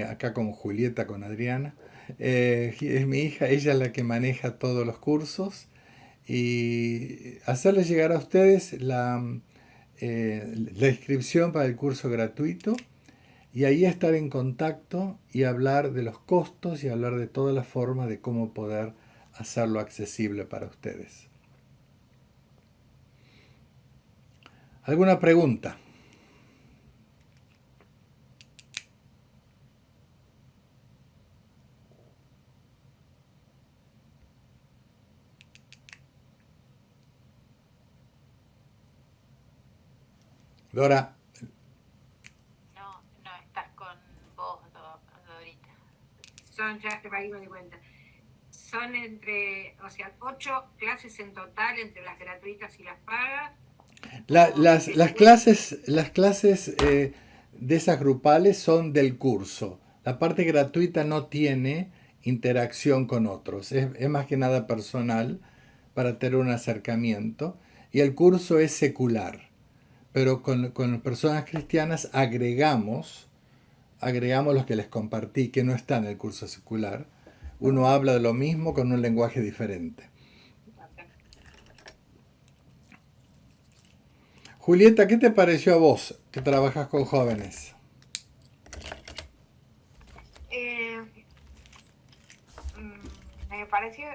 acá como Julieta con Adriana, es mi hija, ella es la que maneja todos los cursos, y hacerles llegar a ustedes la inscripción para el curso gratuito, y ahí estar en contacto y hablar de los costos y hablar de todas las formas de cómo poder hacerlo accesible para ustedes. ¿Alguna pregunta? Dora. No estás con vos, Dorita. Son, ya ahí me di cuenta, son 8 clases en total entre las gratuitas y las pagas, Las clases de esas grupales son del curso. La parte gratuita no tiene interacción con otros. Es más que nada personal para tener un acercamiento. Y el curso es secular. Pero con personas cristianas agregamos los que les compartí, que no está en el curso secular. Uno habla de lo mismo con un lenguaje diferente. Julieta, ¿qué te pareció a vos que trabajas con jóvenes? Me pareció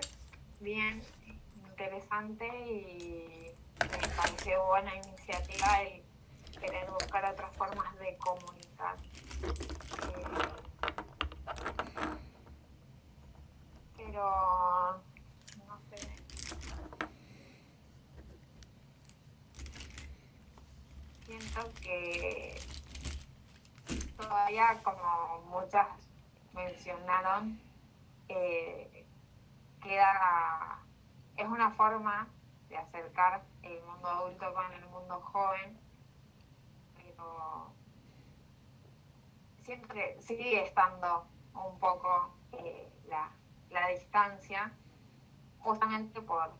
bien, interesante y me pareció buena iniciativa el querer buscar otras formas de comunicar. Pero no sé. Siento que todavía, como muchas mencionaron, es una forma de acercar el mundo adulto con el mundo joven, pero siempre sigue estando un poco la distancia, justamente por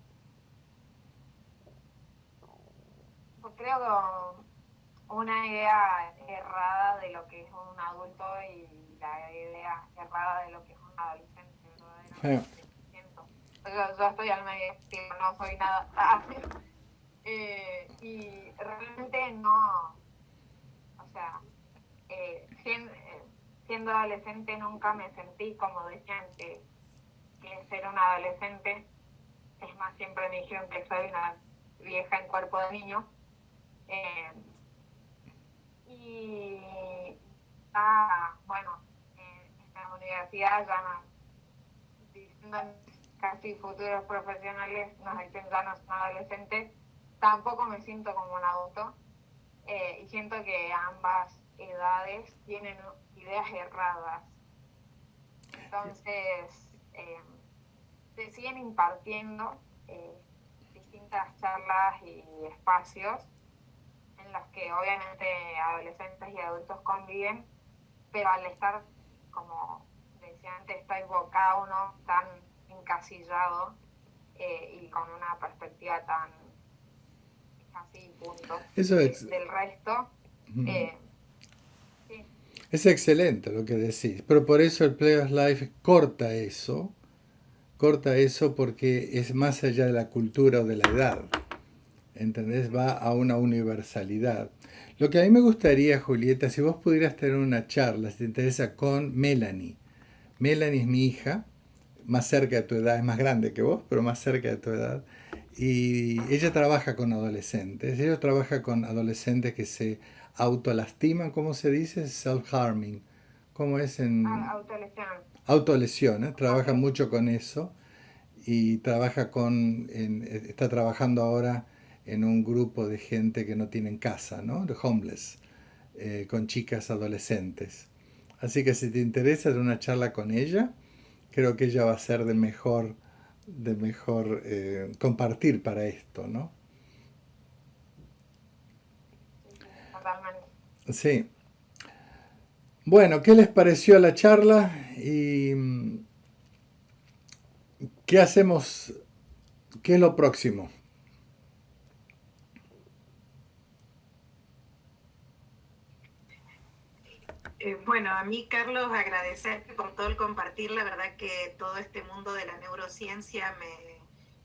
creo que una idea errada de lo que es un adulto y la idea errada de lo que es un adolescente, verdaderamente. Yo estoy al medio, no soy nada. Y realmente no, o sea, siendo adolescente nunca me sentí, como decían, que ser un adolescente, es más, siempre me dijeron que soy una vieja en cuerpo de niño. Bueno, en la universidad ya diciendo casi futuros profesionales nos dicen ya no son adolescentes, tampoco me siento como un adulto, y siento que ambas edades tienen ideas erradas. Entonces, se siguen impartiendo distintas charlas y espacios en los que obviamente adolescentes y adultos conviven, pero al estar, como decía antes, está cada uno tan encasillado y con una perspectiva tan casi punto del resto. Sí. Es excelente lo que decís, pero por eso el Players Life corta eso porque es más allá de la cultura o de la edad. ¿Entendés? Va a una universalidad. Lo que a mí me gustaría, Julieta, si vos pudieras tener una charla, si te interesa, con Melanie. Melanie es mi hija, más cerca de tu edad, es más grande que vos, pero más cerca de tu edad. Y ella trabaja con adolescentes. Ella trabaja con adolescentes que se autolastiman, ¿cómo se dice? Self-harming. ¿Cómo es en...? Autolesión. Autolesión, ¿eh? Trabaja mucho con eso. Y trabaja está trabajando ahora en un grupo de gente que no tienen casa, ¿no? De homeless, con chicas adolescentes. Así que si te interesa de una charla con ella, creo que ella va a ser de mejor compartir para esto, ¿no? Totalmente. Sí. Bueno, ¿qué les pareció la charla? Y ¿qué hacemos? ¿Qué es lo próximo? Bueno, a mí, Carlos, agradecerte por todo el compartir. La verdad que todo este mundo de la neurociencia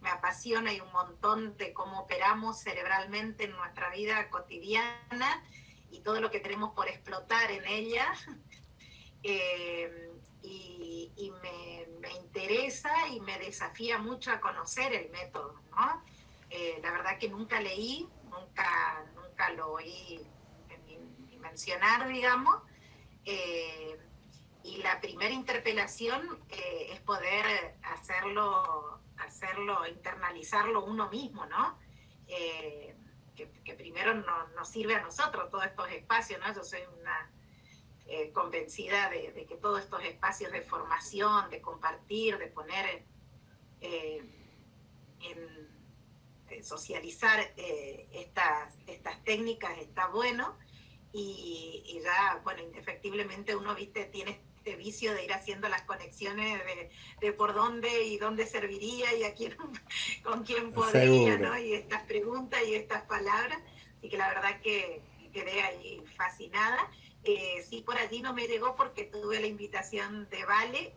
me apasiona, y un montón de cómo operamos cerebralmente en nuestra vida cotidiana y todo lo que tenemos por explotar en ella. Y me interesa y me desafía mucho a conocer el método, ¿no? La verdad que nunca leí, nunca lo oí ni mencionar, digamos. Y la primera interpelación es poder hacerlo, internalizarlo uno mismo, ¿no? Que primero nos sirve a nosotros todos estos espacios, ¿no? Yo soy una convencida de que todos estos espacios de formación, de compartir, de poner socializar estas técnicas está bueno, y ya, bueno, indefectiblemente uno, viste, tiene este vicio de ir haciendo las conexiones de por dónde y dónde serviría y a quién, con quién podría, Seguro. ¿no? Y estas preguntas y estas palabras, así que la verdad que quedé ahí fascinada. Sí, por allí no me llegó porque tuve la invitación de Vale,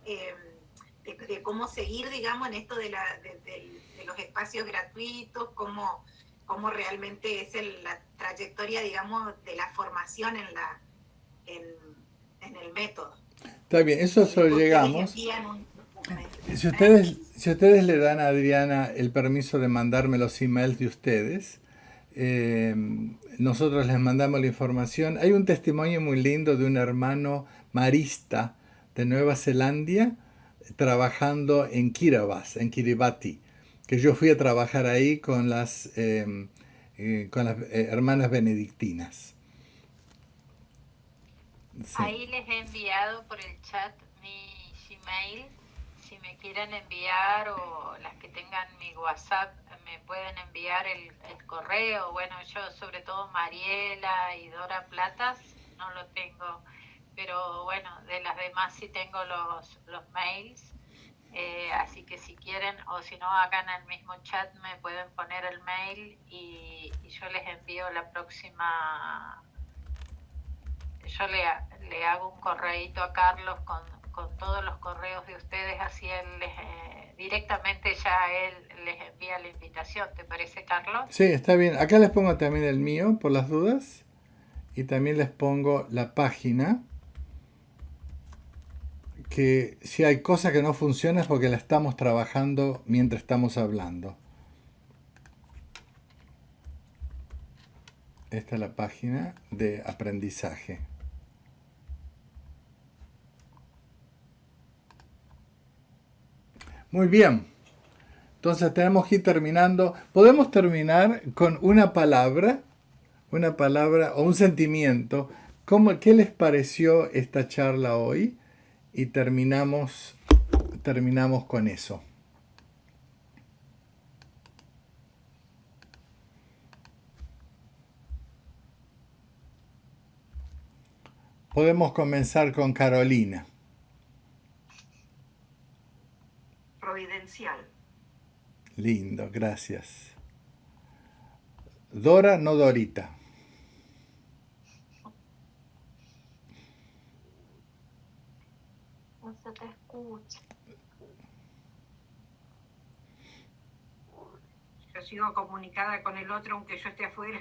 de cómo seguir, digamos, en esto de los espacios gratuitos, cómo realmente es la trayectoria, digamos, de la formación en el método. Está bien, eso solo llegamos. Si ustedes le dan a Adriana el permiso de mandarme los emails de ustedes, nosotros les mandamos la información. Hay un testimonio muy lindo de un hermano marista de Nueva Zelanda trabajando en Kiribati, que yo fui a trabajar ahí con las hermanas benedictinas. Sí. Ahí les he enviado por el chat mi Gmail. Si me quieren enviar, o las que tengan mi WhatsApp me pueden enviar el correo. Bueno, yo sobre todo Mariela y Dora Platas no lo tengo, pero bueno, de las demás sí tengo los mails. Así que si quieren, o si no, acá en el mismo chat me pueden poner el mail y yo les envío la próxima. Yo le hago un correíto a Carlos con todos los correos de ustedes, así él directamente ya él les envía la invitación. ¿Te parece, Carlos? Sí, está bien. Acá les pongo también el mío por las dudas, y también les pongo la página, que si hay cosas que no funcionan es porque la estamos trabajando mientras estamos hablando. Esta es la página de aprendizaje. Muy bien. Entonces tenemos que ir terminando. Podemos terminar con una palabra o un sentimiento. ¿Qué les pareció esta charla hoy? Y terminamos con eso. Podemos comenzar con Carolina. Providencial. Lindo, gracias. Dora, no Dorita. No se te escucha. Yo sigo comunicada con el otro aunque yo esté afuera.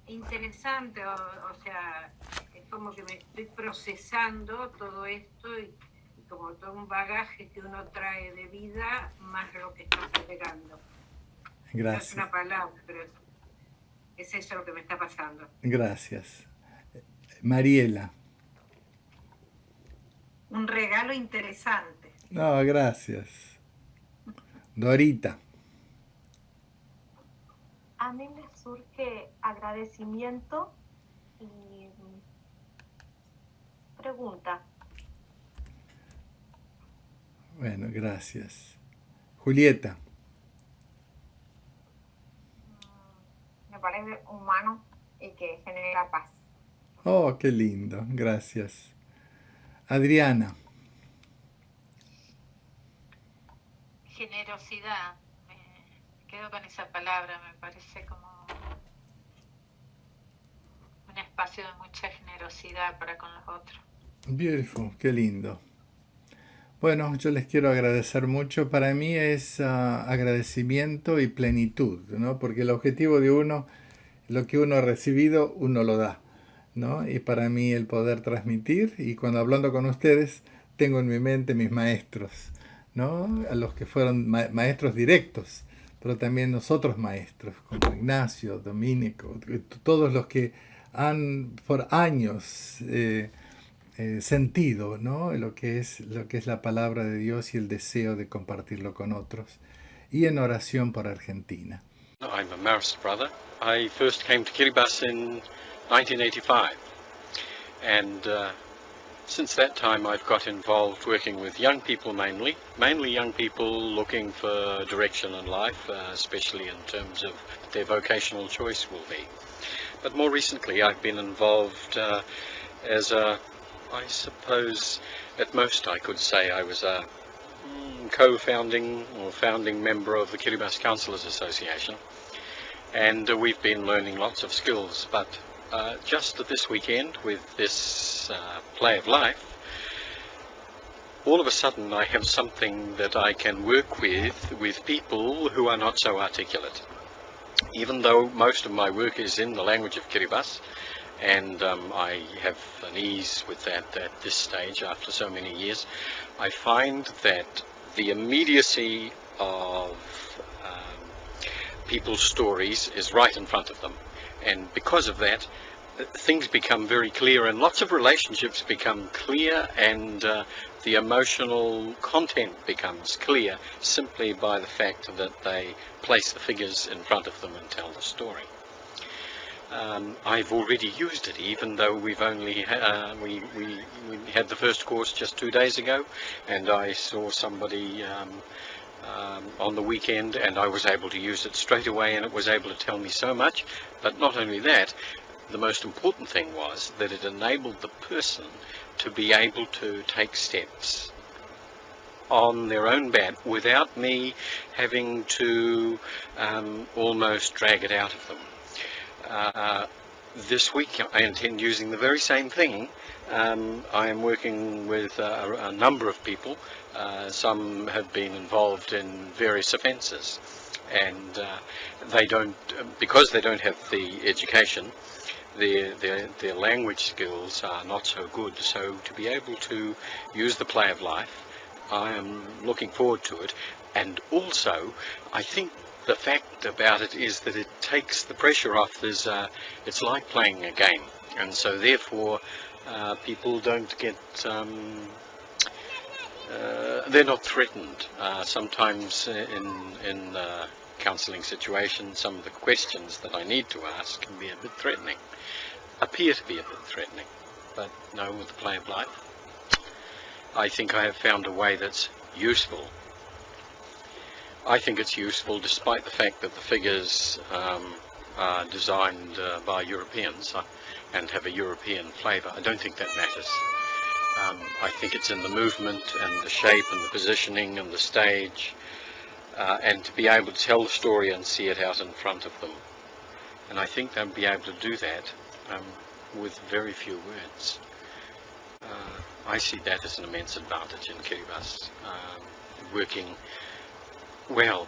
Interesante, o sea, es como que me estoy procesando todo esto y como todo un bagaje que uno trae de vida, más lo que está agregando. Gracias. No es una palabra, pero es eso lo que me está pasando. Gracias. Mariela. Un regalo interesante. No, gracias. Dorita. A mí me surge agradecimiento y pregunta. Bueno, gracias. Julieta. Me parece humano y que genera paz. Oh, qué lindo. Gracias. Adriana. Generosidad. Me quedo con esa palabra. Me parece como un espacio de mucha generosidad para con los otros. Beautiful. Qué lindo. Bueno, yo les quiero agradecer mucho. Para mí es agradecimiento y plenitud, ¿no? Porque el objetivo de uno, lo que uno ha recibido, uno lo da, ¿no? Y para mí el poder transmitir, y cuando hablando con ustedes, tengo en mi mente mis maestros, ¿no? A los que fueron maestros directos, pero también nosotros maestros, como Ignacio, Domínico, todos los que han por años sentido, ¿no? Lo que es la palabra de Dios y el deseo de compartirlo con otros, y en oración por Argentina. I'm a Marist brother. I first came to Kiribati in 1985, and since that time I've got involved working with young people mainly young people looking for direction in life, especially in terms of their vocational choice will be. But more recently I've been involved as a, I suppose at most I could say I was a co-founding or founding member of the Kiribati Counsellors Association, and we've been learning lots of skills. But just this weekend with this Play of Life, all of a sudden I have something that I can work with people who are not so articulate. Even though most of my work is in the language of Kiribati, and I have an ease with that at this stage after so many years, I find that the immediacy of people's stories is right in front of them, and because of that things become very clear and lots of relationships become clear, and the emotional content becomes clear simply by the fact that they place the figures in front of them and tell the story. I've already used it, even though we've only we had the first course just 2 days ago, and I saw somebody on the weekend, and I was able to use it straight away, and it was able to tell me so much. But not only that, the most important thing was that it enabled the person to be able to take steps on their own bat without me having to almost drag it out of them. This week I intend using the very same thing. I am working with a number of people. Some have been involved in various offences, and they don't, because they don't have the education, their language skills are not so good. So to be able to use the Play of Life, I am looking forward to it. And also I think the fact about it is that it takes the pressure off. It's like playing a game, and so therefore people don't get they're not threatened. Sometimes in counselling situations, some of the questions that I need to ask can be a bit threatening, appear to be a bit threatening, but no, with the Play of Life I think I have found a way that's useful. I think it's useful despite the fact that the figures are designed by Europeans and have a European flavour. I don't think that matters. I think it's in the movement and the shape and the positioning and the stage, and to be able to tell the story and see it out in front of them. And I think they'll be able to do that with very few words. I see that as an immense advantage in Kiribati, working well.